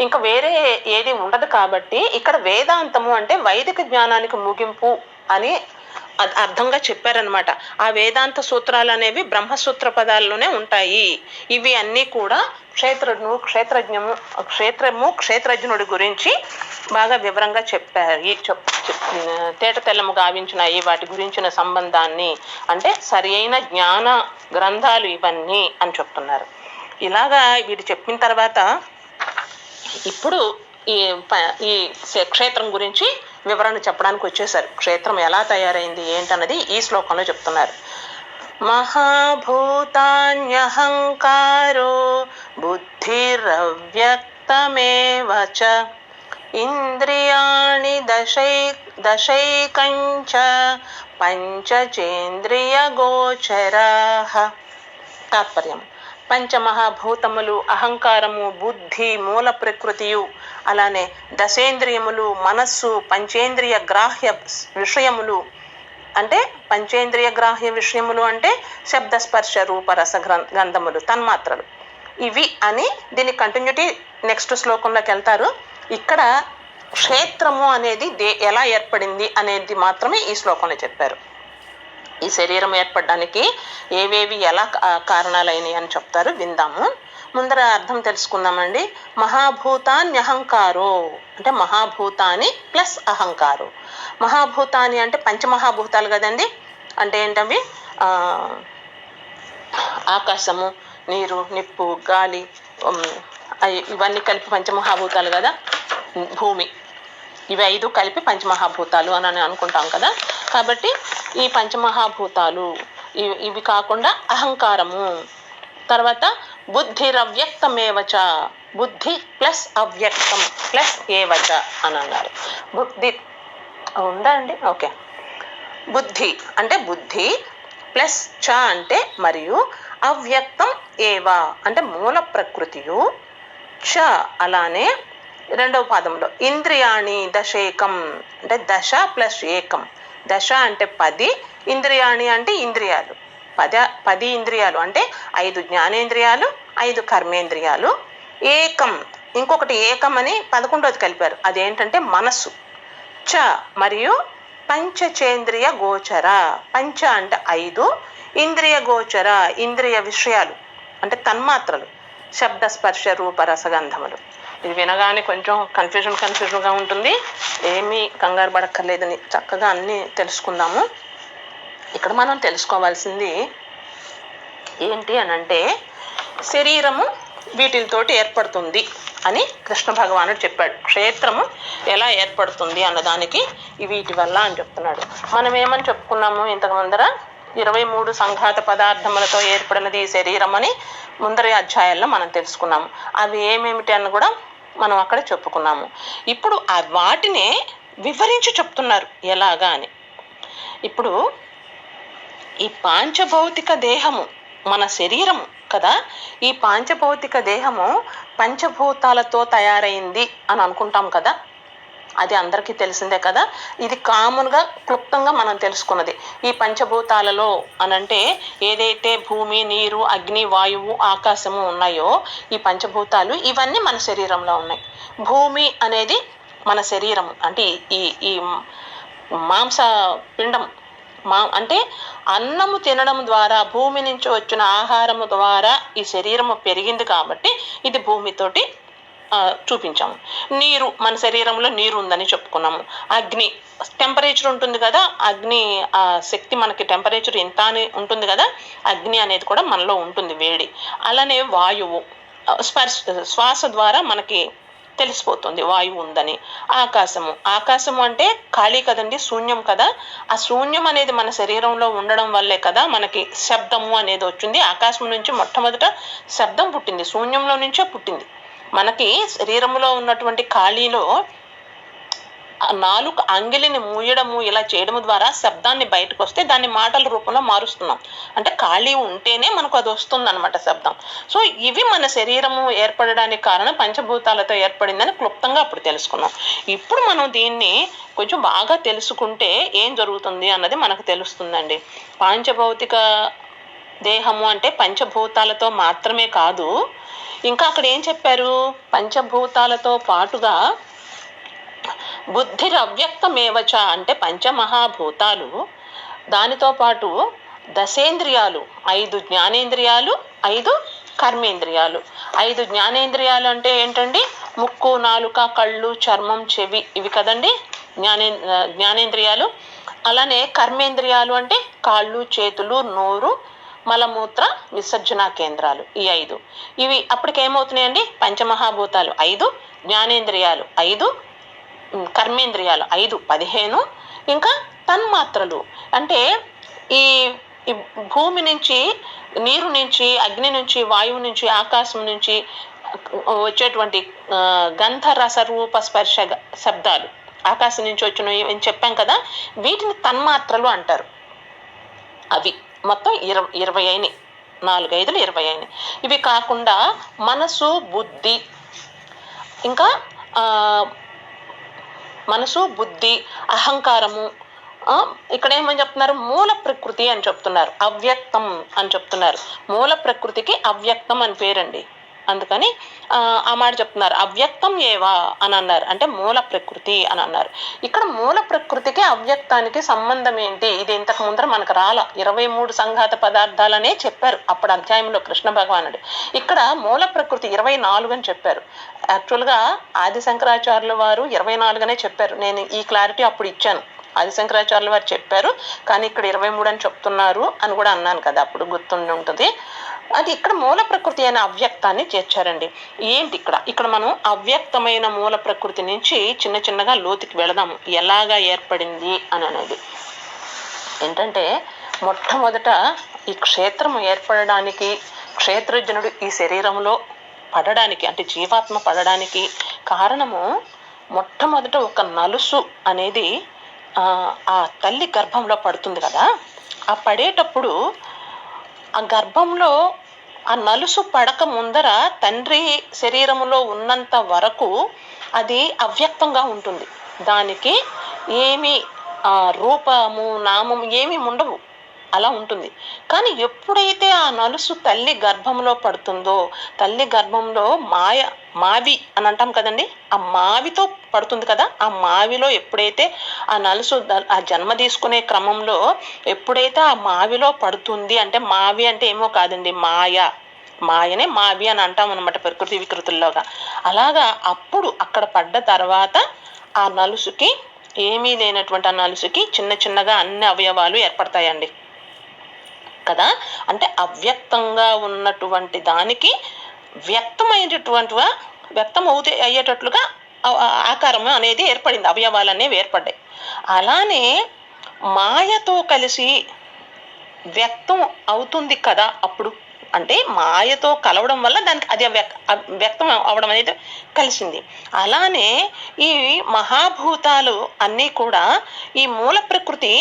ఇంకా వేరే ఏది ఉండదు. కాబట్టి ఇక్కడ వేదాంతము అంటే వైదిక జ్ఞానానికి ముగింపు అని అర్థంగా చెప్పారనమాట. ఆ వేదాంత సూత్రాలు అనేవి బ్రహ్మసూత్ర పదాల్లోనే ఉంటాయి. ఇవి అన్నీ కూడా క్షేత్రజ్ఞుడి గురించి బాగా వివరంగా చెప్పారు. తేట తెల్లము గావించినాయి వాటి గురించిన సంబంధాన్ని, అంటే సరి అయిన జ్ఞాన గ్రంథాలు ఇవన్నీ అని చెప్తున్నారు. ఇలాగా వీడు చెప్పిన తర్వాత ఇప్పుడు ఈ క్షేత్రం గురించి వివరణ చెప్పడానికి వచ్చేసారు. క్షేత్రం ఎలా తయారైంది ఏంటన్నది ఈ శ్లోకంలో చెప్తున్నారు. మహాభూతాన్యహంకారో బుద్ధిరవ్యక్తమేవ చ ఇంద్రియాణి దశైకంచ పంచచేంద్రియ గోచరాః. తాత్పర్యం: పంచమహాభూతములు, అహంకారము, బుద్ధి, మూల ప్రకృతియు, అలానే దశేంద్రియములు, మనస్సు, పంచేంద్రియ గ్రాహ్య విషయములు. అంటే పంచేంద్రియ గ్రాహ్య విషయములు అంటే శబ్ద, స్పర్శ, రూప, రస, గంధములు, తన్మాత్రలు. ఇవి అని దీని కంటిన్యూటీ నెక్స్ట్ శ్లోకంలోకి వెళ్తారు. ఇక్కడ క్షేత్రము అనేది ఎలా ఏర్పడింది అనేది మాత్రమే ఈ శ్లోకంలో చెప్పారు. ఈ శరీరం ఏర్పడడానికి ఏవేవి ఎలా కారణాలైనవి అని చెప్తారు, విందాము. ముందర అర్థం తెలుసుకుందామండి. మహాభూతాన్ని అహంకారో అంటే మహాభూతాన్ని ప్లస్ అహంకారో. మహాభూతాన్ని అంటే పంచమహాభూతాలు కదండి. అంటే ఏంటవి? ఆకాశము, నీరు, నిప్పు, గాలి, ఇవన్నీ కలిపి పంచమహాభూతాలు కదా. భూమి, ఇవి 5 కలిపి పంచమహాభూతాలు అని అనుకుంటాం కదా. కాబట్టి ఈ పంచమహాభూతాలు ఇవి కాకుండా అహంకారము, తర్వాత బుద్ధిరవ్యక్తమేవచ, బుద్ధి ప్లస్ అవ్యక్తం ప్లస్ ఏవచ అని అన్నారు. బుద్ధి ఉందా అండి? ఓకే. బుద్ధి అంటే బుద్ధి ప్లస్ చ అంటే మరియు, అవ్యక్తం ఏవా అంటే మూల ప్రకృతియు, చ అలానే రెండవ పాదంలో ఇంద్రియాణి దశేకం అంటే దశ ప్లస్ ఏకం. దశ అంటే 10, ఇంద్రియాణి అంటే ఇంద్రియాలు. 10 ఇంద్రియాలు అంటే 5 జ్ఞానేంద్రియాలు, 5 కర్మేంద్రియాలు. ఏకం ఇంకొకటి ఏకం అని 11వది కలిపారు, అదేంటంటే మనస్సు. చ మరియు పంచచేంద్రియ గోచర, పంచ అంటే 5, ఇంద్రియ గోచర ఇంద్రియ విషయాలు అంటే తన్మాత్రలు, శబ్ద స్పర్శ రూప రసగంధములు. ఇది వినగానే కొంచెం కన్ఫ్యూజన్గా ఉంటుంది, ఏమీ కంగారు పడక్కర్లేదని చక్కగా అన్నీ తెలుసుకుందాము. ఇక్కడ మనం తెలుసుకోవాల్సింది ఏంటి అని అంటే, శరీరము వీటితోటి ఏర్పడుతుంది అని కృష్ణ భగవానుడు చెప్పాడు. క్షేత్రము ఎలా ఏర్పడుతుంది అన్నదానికి వీటి వల్ల అని చెప్తున్నాడు. మనం ఏమని చెప్పుకున్నాము ఇంతకు ముందర, 23 సంఘాత పదార్థములతో ఏర్పడినది ఈ శరీరం అని ముందరి అధ్యాయాల్లో మనం తెలుసుకున్నాము. అవి ఏమేమిటి అని కూడా మనం అక్కడ చెప్పుకున్నాము. ఇప్పుడు వాటినే వివరించి చెప్తున్నారు ఎలాగా అని. ఇప్పుడు ఈ పాంచభౌతిక దేహము మన శరీరము కదా, ఈ పాంచభౌతిక దేహము పంచభూతాలతో తయారైంది అని అనుకుంటాం కదా, అది అందరికీ తెలిసిందే కదా. ఇది కామన్గా క్లుప్తంగా మనం తెలుసుకున్నది. ఈ పంచభూతాలలో అనంటే ఏదైతే భూమి, నీరు, అగ్ని, వాయువు, ఆకాశము ఉన్నాయో ఈ పంచభూతాలు ఇవన్నీ మన శరీరంలో ఉన్నాయి. భూమి అనేది మన శరీరము అంటే ఈ మాంస పిండం, అంటే అన్నము తినడం ద్వారా భూమి నుంచి వచ్చిన ఆహారము ద్వారా ఈ శరీరము పెరిగింది కాబట్టి ఇది భూమితోటి చూపించాము. నీరు, మన శరీరంలో నీరు ఉందని చెప్పుకున్నాము. అగ్ని టెంపరేచర్ ఉంటుంది కదా, అగ్ని శక్తి మనకి టెంపరేచర్ ఇంత అని ఉంటుంది కదా, అగ్ని అనేది కూడా మనలో ఉంటుంది వేడి. అలానే వాయువు శ్వాస ద్వారా మనకి తెలిసిపోతుంది వాయువు ఉందని. ఆకాశము అంటే ఖాళీ కదండి, శూన్యం కదా. ఆ శూన్యం అనేది మన శరీరంలో ఉండడం వల్లే కదా మనకి శబ్దము అనేది వచ్చింది. ఆకాశం నుంచి మొట్టమొదట శబ్దం పుట్టింది, శూన్యంలో నుంచే పుట్టింది. మనకి శరీరంలో ఉన్నటువంటి ఖాళీలో 4 అంగిలిని మూయడము ఇలా చేయడము ద్వారా శబ్దాన్ని బయటకు వస్తే దాన్ని మాటల రూపంలో మారుస్తున్నాం. అంటే ఖాళీ ఉంటేనే మనకు అది వస్తుంది అనమాట శబ్దం. సో ఇవి మన శరీరము ఏర్పడడానికి కారణం పంచభూతాలతో ఏర్పడిందని క్లుప్తంగా అప్పుడు తెలుసుకున్నాం. ఇప్పుడు మనం దీన్ని కొంచెం బాగా తెలుసుకుంటే ఏం జరుగుతుంది అన్నది మనకు తెలుస్తుందండి. పాంచభౌతిక దేహము అంటే పంచభూతాలతో మాత్రమే కాదు, ఇంకా అక్కడ ఏం చెప్పారు, పంచభూతాలతో పాటుగా బుద్ధిర్ అవ్యక్తమేవచ అంటే పంచమహాభూతాలు, దానితో పాటు దశేంద్రియాలు, 5 జ్ఞానేంద్రియాలు, 5 కర్మేంద్రియాలు. 5 జ్ఞానేంద్రియాలు అంటే ఏంటండి, ముక్కు, నాలుక, కళ్ళు, చర్మం, చెవి, ఇవి కదండి జ్ఞానేంద్రియాలు. అలానే కర్మేంద్రియాలు అంటే కాళ్ళు, చేతులు, నోరు, మలమూత్ర విసర్జన కేంద్రాలు, ఈ 5. ఇవి అప్పటికేమవుతున్నాయండి, పంచమహాభూతాలు 5, జ్ఞానేంద్రియాలు 5, కర్మేంద్రియాలు 5, 15. ఇంకా తన్మాత్రలు అంటే ఈ భూమి నుంచి, నీరు నుంచి, అగ్ని నుంచి, వాయువు నుంచి, ఆకాశం నుంచి వచ్చేటువంటి గంధ రస రూప స్పర్శ శబ్దాలు ఆకాశం నుంచి వచ్చినవి అని చెప్పాం కదా, వీటిని తన్మాత్రలు అంటారు. అవి మొత్తం 20 అయినాయి, 4 5 20 అయినాయి. ఇవి కాకుండా మనసు, బుద్ధి, ఇంకా మనసు, బుద్ధి, అహంకారము, ఇక్కడ ఏమని చెప్తున్నారు, మూల ప్రకృతి అని చెప్తున్నారు, అవ్యక్తం అని చెప్తున్నారు. మూల ప్రకృతికి అవ్యక్తం అని పేరండి, అందుకని ఆ మాట చెప్తున్నారు. అవ్యక్తం ఏవా అని అన్నారు, అంటే మూల ప్రకృతి అని అన్నారు. ఇక్కడ మూల ప్రకృతికి అవ్యక్తానికి సంబంధం ఏంటి, ఇది ఇంతకు ముందర మనకు రాల. 23 సంఘాత పదార్థాలనే చెప్పారు అప్పుడు అధ్యాయంలో కృష్ణ భగవానుడు. ఇక్కడ మూల ప్రకృతి 24 అని చెప్పారు. యాక్చువల్గా ఆది శంకరాచార్యుల వారు 24 చెప్పారు. నేను ఈ క్లారిటీ అప్పుడు ఇచ్చాను. ఆదిశంకరాచార్యుల వారు చెప్పారు, కానీ ఇక్కడ 23 అని చెప్తున్నారు అని కూడా అన్నాను కదా, అప్పుడు గుర్తుండి ఉంటుంది. అది ఇక్కడ మూల ప్రకృతి అనే అవ్యక్తాన్ని చేర్చారండి. ఏంటి ఇక్కడ మనం అవ్యక్తమైన మూల ప్రకృతి నుంచి చిన్న చిన్నగా లోతుకి వెళదాము, ఎలాగా ఏర్పడింది అని అనేది. ఏంటంటే మొట్టమొదట ఈ క్షేత్రం ఏర్పడడానికి, క్షేత్రజ్ఞుడు ఈ శరీరంలో పడడానికి అంటే జీవాత్మ పడడానికి కారణము మొట్టమొదట ఒక నలుసు అనేది ఆ తల్లి గర్భంలో పడుతుంది కదా. ఆ పడేటప్పుడు ఆ గర్భంలో ఆ నలుసు పడక ముందర తండ్రి శరీరములో ఉన్నంత వరకు అది అవ్యక్తంగా ఉంటుంది. దానికి ఏమి రూపము నామము ఏమీ ఉండవు, అలా ఉంటుంది. కానీ ఎప్పుడైతే ఆ నలుసు తల్లి గర్భంలో పడుతుందో, తల్లి గర్భంలో మావి అని అంటాం కదండి, ఆ మావితో పడుతుంది కదా. ఆ మావిలో ఎప్పుడైతే ఆ నలుసు ఆ జన్మ తీసుకునే క్రమంలో ఎప్పుడైతే ఆ మావిలో పడుతుంది, అంటే మావి అంటే ఏమో కాదండి, మాయనే మావి అని అంటాం అనమాట ప్రకృతి వికృతుల్లోగా. అలాగా అప్పుడు అక్కడ పడ్డ తర్వాత ఆ నలుసుకి ఏమీ లేనటువంటి ఆ నలుసుకి చిన్న చిన్నగా అన్ని అవయవాలు ఏర్పడతాయండి కదా. అంటే అవ్యక్తంగా ఉన్నటువంటి దానికి వ్యక్తం అయ్యేటట్లుగా ఆకారం అనేది ఏర్పడింది, అవయవాలు అనేవి ఏర్పడ్డాయి. అలానే మాయతో కలిసి వ్యక్తం అవుతుంది కదా అప్పుడు, అంటే మాయతో కలవడం వల్ల దానికి అది వ్యక్తం అవడం అనేది కలిసింది. అలానే ఈ మహాభూతాలు అన్నీ కూడా ఈ మూల ప్రకృతి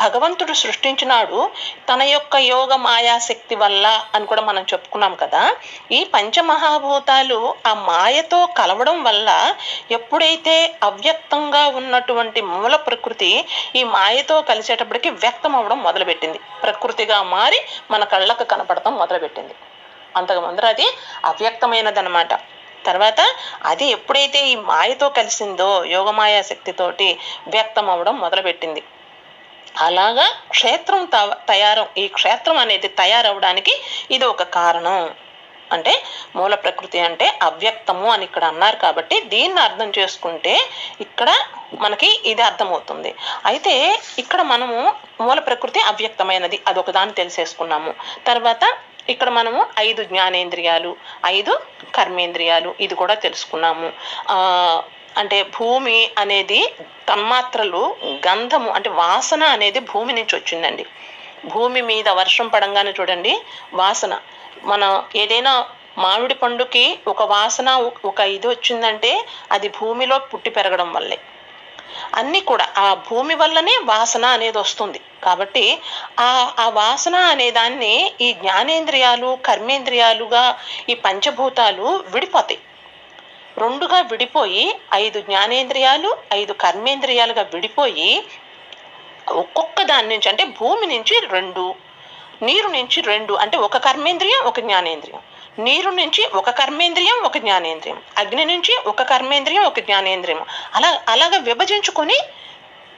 భగవంతుడు సృష్టించినాడు తన యొక్క యోగ మాయాశక్తి వల్ల అని కూడా మనం చెప్పుకున్నాం కదా. ఈ పంచమహాభూతాలు ఆ మాయతో కలవడం వల్ల ఎప్పుడైతే అవ్యక్తంగా ఉన్నటువంటి మూల ప్రకృతి ఈ మాయతో కలిసేటప్పటికి వ్యక్తం అవడం మొదలుపెట్టింది, ప్రకృతిగా మారి మన కళ్ళకు కనపడటం మొదలుపెట్టింది. అంతకు ముందర అది అవ్యక్తమైనదనమాట. తర్వాత అది ఎప్పుడైతే ఈ మాయతో కలిసిందో యోగమాయా శక్తితోటి వ్యక్తం అవడం మొదలుపెట్టింది. అలాగా క్షేత్రం ఈ క్షేత్రం అనేది తయారవడానికి ఇది ఒక కారణం. అంటే మూల ప్రకృతి అంటే అవ్యక్తము అని ఇక్కడ అన్నారు కాబట్టి దీన్ని అర్థం చేసుకుంటే ఇక్కడ మనకి ఇది అర్థమవుతుంది. అయితే ఇక్కడ మనము మూల ప్రకృతి అవ్యక్తమైనది అదొక దాన్ని తెలిసేసుకున్నాము. తర్వాత ఇక్కడ మనము 5 జ్ఞానేంద్రియాలు, 5 కర్మేంద్రియాలు ఇది కూడా తెలుసుకున్నాము. అంటే భూమి అనేది తన్మాత్రలు, గంధము అంటే వాసన అనేది భూమి నుంచి వచ్చిందండి. భూమి మీద వర్షం పడంగానే చూడండి వాసన, మన ఏదైనా మామిడి పండుకి ఒక వాసన ఒక ఇది వచ్చిందంటే అది భూమిలో పుట్టి పెరగడం వల్లే. అన్నీ కూడా ఆ భూమి వల్లనే వాసన అనేది వస్తుంది. కాబట్టి ఆ వాసన అనే దాన్ని ఈ జ్ఞానేంద్రియాలు కర్మేంద్రియాలుగా ఈ పంచభూతాలు విడిపోతాయి. 2గా విడిపోయి 5 జ్ఞానేంద్రియాలు 5 కర్మేంద్రియాలుగా విడిపోయి ఒక్కొక్క దాని నుంచి అంటే భూమి నుంచి 2, నీరు నుంచి 2 అంటే ఒక కర్మేంద్రియం ఒక జ్ఞానేంద్రియం, నీరు నుంచి ఒక కర్మేంద్రియం ఒక జ్ఞానేంద్రియం, అగ్ని నుంచి ఒక కర్మేంద్రియం ఒక జ్ఞానేంద్రియం, అలాగా విభజించుకొని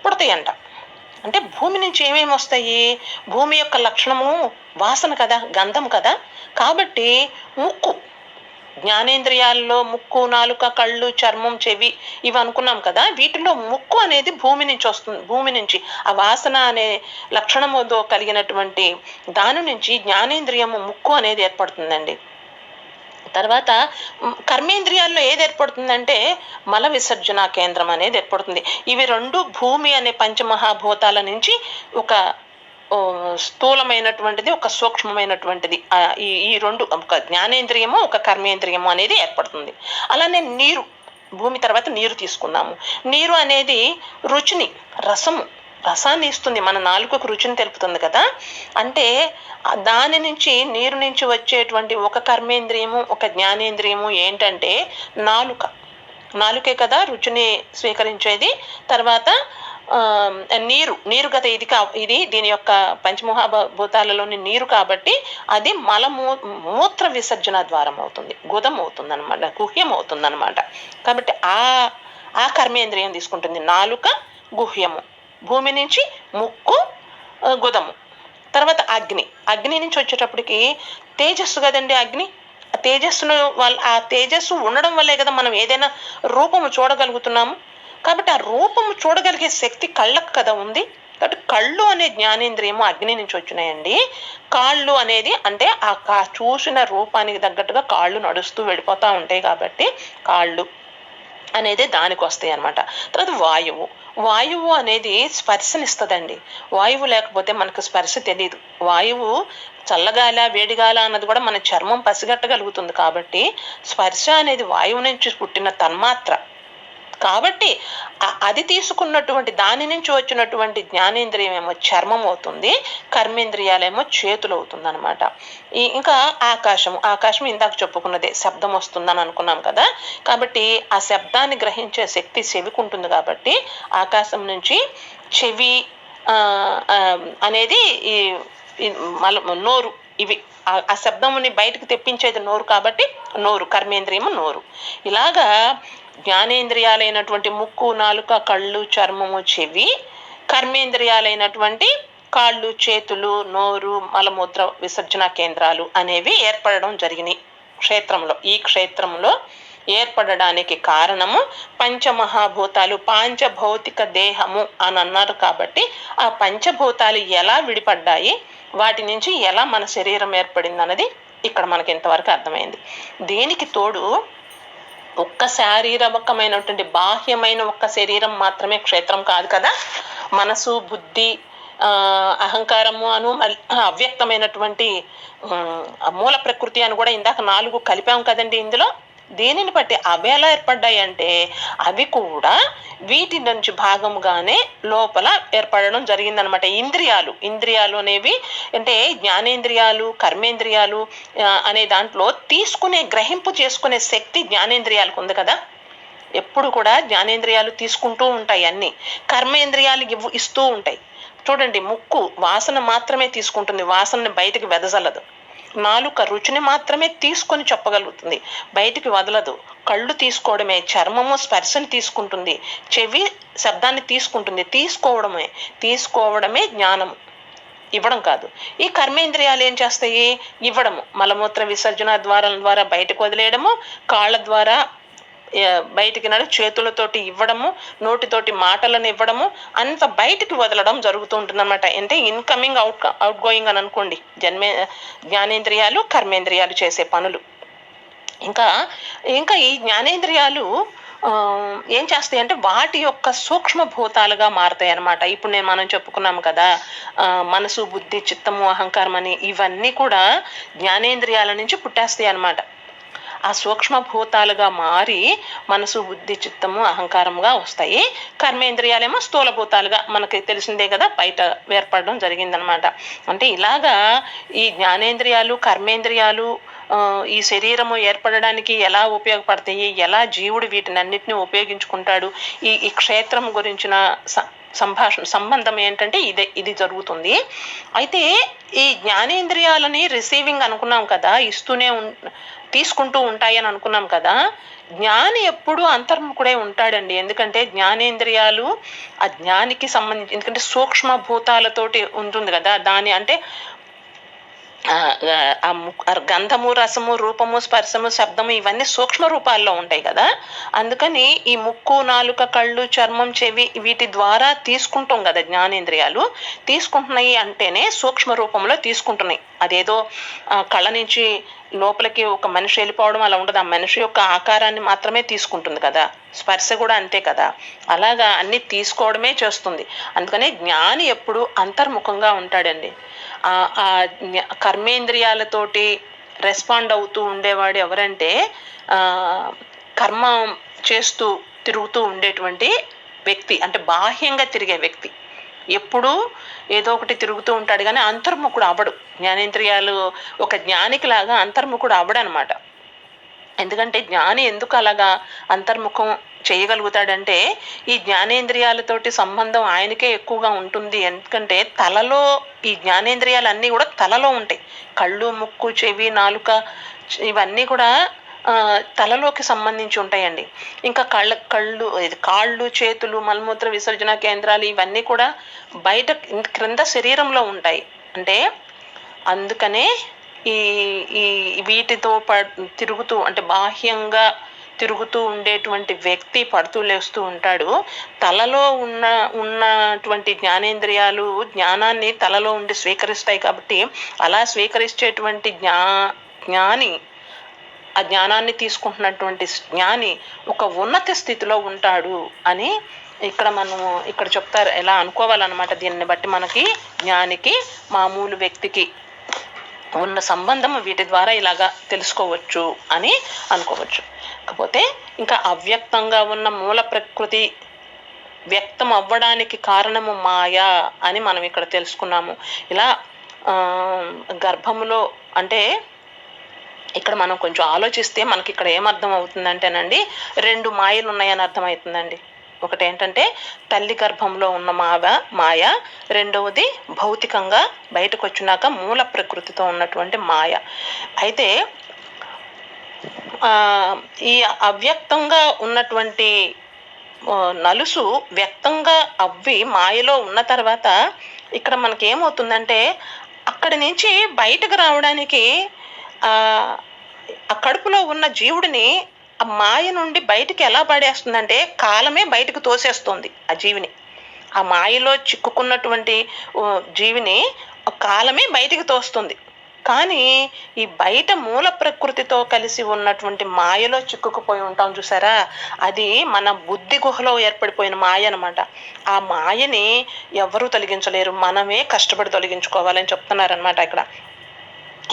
పుడతాయంట. అంటే భూమి నుంచి ఏమేమి వస్తాయి, భూమి యొక్క లక్షణము వాసన కదా, గంధం కదా. కాబట్టి ముక్కు, జ్ఞానేంద్రియాల్లో ముక్కు, నాలుక, కళ్ళు, చర్మం, చెవి ఇవి అనుకున్నాం కదా. వీటిలో ముక్కు అనేది భూమి నుంచి వస్తుంది. భూమి నుంచి ఆ వాసన అనే లక్షణముతో కలిగినటువంటి దాని నుంచి జ్ఞానేంద్రియము ముక్కు అనేది ఏర్పడుతుందండి. తర్వాత కర్మేంద్రియాల్లో ఏది ఏర్పడుతుందంటే మల విసర్జన కేంద్రం అనేది ఏర్పడుతుంది. ఇవి 2 భూమి అనే పంచమహాభూతాల నుంచి ఒక స్థూలమైనటువంటిది ఒక సూక్ష్మమైనటువంటిది, ఈ 2 ఒక జ్ఞానేంద్రియము ఒక కర్మేంద్రియము అనేది ఏర్పడుతుంది. అలానే నీరు, భూమి తర్వాత నీరు తీసుకున్నాము. నీరు అనేది రుచిని, రసాన్ని ఇస్తుంది, మన నాలుకకు రుచిని తెలుపుతుంది కదా. అంటే దాని నుంచి నీరు నుంచి వచ్చేటువంటి ఒక కర్మేంద్రియము ఒక జ్ఞానేంద్రియము ఏంటంటే నాలుకే కదా రుచిని స్వీకరించేది. తర్వాత నీరు కదా, ఇది దీని యొక్క పంచమహాభూతాలలోని నీరు కాబట్టి అది మూత్ర విసర్జన ద్వారం అవుతుంది, గుదం అవుతుంది అనమాట, గుహ్యం అవుతుంది అనమాట. కాబట్టి ఆ కర్మేంద్రియం తీసుకుంటుంది, నాలుక గుహ్యము, భూమి నుంచి ముక్కు గుదము. తర్వాత అగ్ని నుంచి వచ్చేటప్పటికి తేజస్సు కదండి. అగ్ని ఆ తేజస్సు ఉండడం వల్లే కదా మనం ఏదైనా రూపము చూడగలుగుతున్నాము. కాబట్టి ఆ రూపము చూడగలిగే శక్తి కళ్ళకు కదా ఉంది. కాబట్టి కళ్ళు అనే జ్ఞానేంద్రియము అగ్ని నుంచి వచ్చినాయండి. కాళ్ళు అనేది అంటే ఆ చూసిన రూపానికి తగ్గట్టుగా కాళ్ళు నడుస్తూ వెళ్ళిపోతా ఉంటాయి కాబట్టి కాళ్ళు అనేది దానికి వస్తాయి అనమాట. తర్వాత వాయువు అనేది స్పర్శనిస్తుందండి. వాయువు లేకపోతే మనకు స్పర్శ తెలియదు. వాయువు చల్లగాల వేడిగాల అన్నది కూడా మన చర్మం పసిగట్టగలుగుతుంది. కాబట్టి స్పర్శ అనేది వాయువు నుంచి పుట్టిన తన్మాత్ర. కాబట్టి అది తీసుకున్నటువంటి దాని నుంచి వచ్చినటువంటి జ్ఞానేంద్రియం ఏమో చర్మం అవుతుంది, కర్మేంద్రియాలేమో చేతులు అవుతుంది అనమాట. ఇంకా ఆకాశం ఇందాక చెప్పుకున్నదే శబ్దం వస్తుందని అనుకున్నాం కదా. కాబట్టి ఆ శబ్దాన్ని గ్రహించే శక్తి చెవికి ఉంటుంది. కాబట్టి ఆకాశం నుంచి చెవి అనేది ఈ నోరు, ఇవి ఆ శబ్దముని బయటకు తెప్పించేది నోరు. కాబట్టి నోరు, కర్మేంద్రియము నోరు. ఇలాగా జ్ఞానేంద్రియాలైనటువంటి ముక్కు, నాలుక, కళ్ళు, చర్మము, చెవి, కర్మేంద్రియాలైనటువంటి కాళ్ళు, చేతులు, నోరు, మలమూత్ర విసర్జన కేంద్రాలు అనేవి ఏర్పడడం జరిగినాయి క్షేత్రంలో. ఈ క్షేత్రంలో ఏర్పడడానికి కారణము పంచమహాభూతాలు, పాంచభౌతిక దేహము అని అన్నారు. కాబట్టి ఆ పంచభూతాలు ఎలా విడిపడ్డాయి, వాటి నుంచి ఎలా మన శరీరం ఏర్పడింది అన్నది ఇక్కడ మనకి ఇంతవరకు అర్థమైంది. దీనికి తోడు ఒక్క శారీరకమైనటువంటి బాహ్యమైన ఒక్క శరీరం మాత్రమే క్షేత్రం కాదు కదా. మనసు, బుద్ధి, అహంకారము అను అవ్యక్తమైనటువంటి మూల ప్రకృతి అని కూడా ఇందాక 4 కలిపాం కదండి ఇందులో. దీనిని బట్టి అవి ఎలా ఏర్పడ్డాయి అంటే అవి కూడా వీటి నుంచి భాగముగానే లోపల ఏర్పడడం జరిగిందనమాట. ఇంద్రియాలు అనేవి అంటే జ్ఞానేంద్రియాలు, కర్మేంద్రియాలు అనే దాంట్లో తీసుకునే, గ్రహింపు చేసుకునే శక్తి జ్ఞానేంద్రియాలకు ఉంది కదా. ఎప్పుడు కూడా జ్ఞానేంద్రియాలు తీసుకుంటూ ఉంటాయి అన్ని, కర్మేంద్రియాలు ఇస్తూ ఉంటాయి. చూడండి, ముక్కు వాసన మాత్రమే తీసుకుంటుంది, వాసనని బయటకు వెదజల్లదు. నాలుక రుచిని మాత్రమే తీసుకొని చెప్పగలుగుతుంది, బయటికి వదలదు. కళ్ళు తీసుకోవడమే, చర్మము స్పర్శని తీసుకుంటుంది, చెవి శబ్దాన్ని తీసుకుంటుంది. తీసుకోవడమే జ్ఞానము, ఇవ్వడం కాదు. ఈ కర్మేంద్రియాలు ఏం చేస్తాయి? ఇవ్వడము, మలమూత్ర విసర్జన ద్వారా బయటకు వదిలేయడము, కాళ్ళ ద్వారా బయటికి చేతులతోటి ఇవ్వడము, నోటితోటి మాటలను ఇవ్వడము, అంత బయటికి వదలడం జరుగుతూ ఉంటుంది అనమాట. అంటే ఇన్కమింగ్, అవుట్ గోయింగ్ అని అనుకోండి జ్ఞానేంద్రియాలు, కర్మేంద్రియాలు చేసే పనులు. ఇంకా ఈ జ్ఞానేంద్రియాలు ఏం చేస్తాయి అంటే వాటి యొక్క సూక్ష్మభూతాలుగా మారతాయి అన్నమాట. ఇప్పుడు మనం చెప్పుకున్నాము కదా, మనసు, బుద్ధి, చిత్తము, అహంకారం అని ఇవన్నీ కూడా జ్ఞానేంద్రియాల నుంచి పుట్టేస్తాయి అన్నమాట. ఆ సూక్ష్మభూతాలుగా మారి మనసు, బుద్ధి, చిత్తము, అహంకారంగా వస్తాయి. కర్మేంద్రియాలేమో స్థూలభూతాలుగా మనకి తెలిసిందే కదా బయట ఏర్పడడం జరిగిందనమాట. అంటే ఇలాగా ఈ జ్ఞానేంద్రియాలు, కర్మేంద్రియాలు ఈ శరీరము ఏర్పడడానికి ఎలా ఉపయోగపడతాయి, ఎలా జీవుడు వీటినన్నిటిని ఉపయోగించుకుంటాడు, ఈ క్షేత్రం గురించిన సంబంధం ఏంటంటే ఇది జరుగుతుంది. అయితే ఈ జ్ఞానేంద్రియాలని రిసీవింగ్ అనుకున్నాం కదా, తీసుకుంటూ ఉంటాయి అని అనుకున్నాం కదా. జ్ఞాని ఎప్పుడూ అంతర్ముఖుడే ఉంటాడండి. ఎందుకంటే జ్ఞానేంద్రియాలు ఆ జ్ఞానికి సంబంధించి, ఎందుకంటే సూక్ష్మ భూతాలతోటి ఉంటుంది కదా. దాని అంటే గంధము, రసము, రూపము, స్పర్శము, శబ్దము ఇవన్నీ సూక్ష్మ రూపాల్లో ఉంటాయి కదా. అందుకని ఈ ముక్కు, నాలుక, కళ్ళు, చర్మం, చెవి వీటి ద్వారా తీసుకుంటాం కదా. జ్ఞానేంద్రియాలు తీసుకుంటున్నాయి అంటేనే సూక్ష్మ రూపంలో తీసుకుంటున్నాయి. అదేదో కళ్ళ నుంచి లోపలికి ఒక మనిషి వెళ్ళిపోవడం అలా ఉండదు. ఆ మనిషి యొక్క ఆకారాన్ని మాత్రమే తీసుకుంటుంది కదా. స్పర్శ కూడా అంతే కదా. అలాగా అన్ని తీసుకోవడమే చేస్తుంది. అందుకనే జ్ఞాని ఎప్పుడు అంతర్ముఖంగా ఉంటాడండి. ఆ కర్మేంద్రియాలతోటి రెస్పాండ్ అవుతూ ఉండేవాడు ఎవరంటే కర్మ చేస్తూ తిరుగుతూ ఉండేటువంటి వ్యక్తి, అంటే బాహ్యంగా తిరిగే వ్యక్తి. ఎప్పుడూ ఏదో ఒకటి తిరుగుతూ ఉంటాడు కానీ అంతర్ముఖుడు అవ్వడు. జ్ఞానేంద్రియాలు ఒక జ్ఞానికి లాగా అంతర్ముఖుడు అవ్వడనమాట. ఎందుకంటే జ్ఞాని ఎందుకు అలాగా అంతర్ముఖం చేయగలుగుతాడంటే ఈ జ్ఞానేంద్రియాలతోటి సంబంధం ఆయనకే ఎక్కువగా ఉంటుంది. ఎందుకంటే తలలో ఈ జ్ఞానేంద్రియాలు అన్నీ కూడా తలలో ఉంటాయి. కళ్ళు, ముక్కు, చెవి, నాలుక ఇవన్నీ కూడా తలలోకి సంబంధించి ఉంటాయండి. ఇంకా కాళ్ళు, చేతులు, మలమూత్ర విసర్జన కేంద్రాలు ఇవన్నీ కూడా బయట క్రింద శరీరంలో ఉంటాయి. అంటే అందుకనే ఈ వీటితో తిరుగుతూ, అంటే బాహ్యంగా తిరుగుతూ ఉండేటువంటి వ్యక్తి పడుతూ లేస్తూ ఉంటాడు. తలలో ఉన్నటువంటి జ్ఞానేంద్రియాలు జ్ఞానాన్ని తలలో ఉండి స్వీకరిస్తాయి కాబట్టి అలా స్వీకరించేటువంటి జ్ఞాని, ఆ జ్ఞానాన్ని తీసుకుంటున్నటువంటి జ్ఞాని ఒక ఉన్నత స్థితిలో ఉంటాడు అని ఇక్కడ చెప్తారు. ఎలా అనుకోవాలన్నమాట. దీన్ని బట్టి మనకి జ్ఞానికి మామూలు వ్యక్తికి ఉన్న సంబంధం వీటి ద్వారా ఇలాగా తెలుసుకోవచ్చు అని అనుకోవచ్చు. కాకపోతే ఇంకా అవ్యక్తంగా ఉన్న మూల ప్రకృతి వ్యక్తం అవ్వడానికి కారణము మాయ అని మనం ఇక్కడ తెలుసుకున్నాము. ఇలా గర్భములో అంటే ఇక్కడ మనం కొంచెం ఆలోచిస్తే మనకి ఇక్కడ ఏమర్థం అవుతుందంటేనండి, 2 మాయలు ఉన్నాయని అర్థమవుతుందండి. ఒకటి ఏంటంటే తల్లి గర్భంలో ఉన్న మాయ, రెండవది భౌతికంగా బయటకు వచ్చినాక మూల ప్రకృతితో ఉన్నటువంటి మాయ. అయితే ఈ అవ్యక్తంగా ఉన్నటువంటి నలుసు వ్యక్తంగా అవ్వి మాయలో ఉన్న తర్వాత ఇక్కడ మనకి ఏమవుతుందంటే అక్కడి నుంచి బయటకు రావడానికి ఆ కడుపులో ఉన్న జీవుడిని ఆ మాయ నుండి బయటికి ఎలా పడేస్తుందంటే కాలమే బయటకు తోసేస్తుంది ఆ జీవిని. ఆ మాయలో చిక్కుకున్నటువంటి జీవిని కాలమే బయటికి తోస్తుంది. కానీ ఈ బయట మూల ప్రకృతితో కలిసి ఉన్నటువంటి మాయలో చిక్కుకుపోయి ఉంటాం చూసారా, అది మన బుద్ధి గుహలో ఏర్పడిపోయిన మాయ అనమాట. ఆ మాయని ఎవరూ తొలగించలేరు, మనమే కష్టపడి తొలగించుకోవాలని చెప్తున్నారనమాట.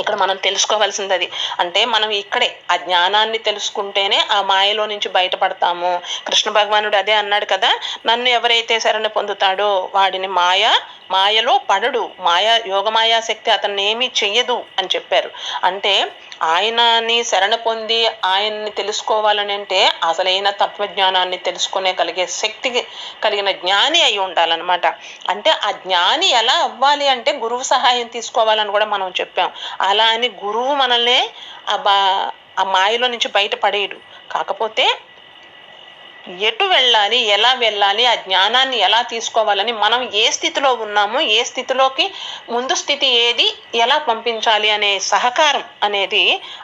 ఇక్కడ మనం తెలుసుకోవాల్సింది అది. అంటే మనం ఇక్కడే ఆ జ్ఞానాన్ని తెలుసుకుంటేనే ఆ మాయలో నుంచి బయటపడతాము. కృష్ణ భగవానుడు అదే అన్నాడు కదా, నన్ను ఎవరైతే శరణ పొందుతాడో వాడిని మాయలో పడడు, యోగమాయా శక్తి అతన్ని ఏమీ చెయ్యదు అని చెప్పారు. అంటే ఆయనని శరణ పొంది ఆయన్ని తెలుసుకోవాలని అంటే అసలైన తత్వజ్ఞానాన్ని తెలుసుకునే కలిగే శక్తి కలిగిన జ్ఞాని అయి ఉండాలన్నమాట. అంటే ఆ జ్ఞాని ఎలా అవ్వాలి అంటే గురువు సహాయం తీసుకోవాలని కూడా మనం చెప్పాం. అలా అని గురువు మనల్ని ఆ మాయలో నుంచి బయటపడేయడు. కాకపోతే ఎటు వెళ్ళాలి, ఎలా వెళ్ళాలి, ఆ జ్ఞానాన్ని ఎలా తీసుకోవాలని, మనం ఏ స్థితిలో ఉన్నామో ఏ స్థితిలోకి ముందు స్థితి ఏది ఎలా పంపించాలి అనే సహకారం అనేది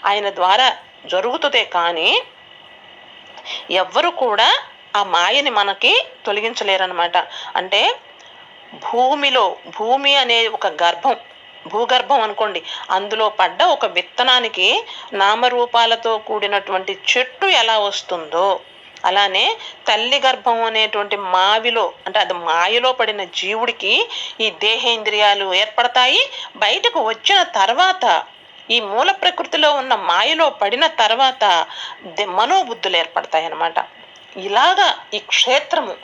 ఆయన ద్వారా జరుగుతుందే. కానీ ఎవ్వరు కూడా ఆ మాయని మనకి తొలగించలేరనమాట. అంటే భూమి అనే ఒక భూగర్భం అనుకోండి, అందులో పడ్డ ఒక విత్తనానికి నామరూపాలతో కూడినటువంటి చెట్టు ఎలా వస్తుందో అలానే తల్లి గర్భం అనేటువంటి మావిలో అంటే అది మాయలో పడిన జీవుడికి ఈ దేహేంద్రియాలు ఏర్పడతాయి. బయటకు వచ్చిన తర్వాత ఈ మూల ప్రకృతిలో ఉన్న మాయలో పడిన తర్వాత మనోబుద్ధులు ఏర్పడతాయి అన్నమాట. ఇలాగా ఈ క్షేత్రము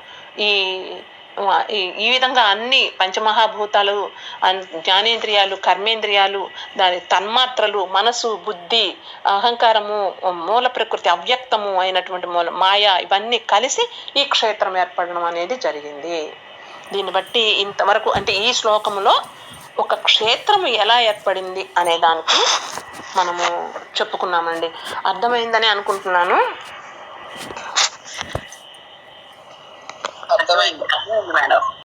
ఈ విధంగా అన్ని పంచమహాభూతాలు, జ్ఞానేంద్రియాలు, కర్మేంద్రియాలు, దాని తన్మాత్రలు, మనసు, బుద్ధి, అహంకారము, మూల ప్రకృతి అవ్యక్తము అయినటువంటి మాయ ఇవన్నీ కలిసి ఈ క్షేత్రం ఏర్పడడం అనేది జరిగింది. దీన్ని బట్టి ఇంతవరకు అంటే ఈ శ్లోకములో ఒక క్షేత్రము ఎలా ఏర్పడింది అనే దానికి మనము చెప్పుకున్నామండి. అర్థమైందని అనుకుంటున్నాను. అర్థమైంది మేడం.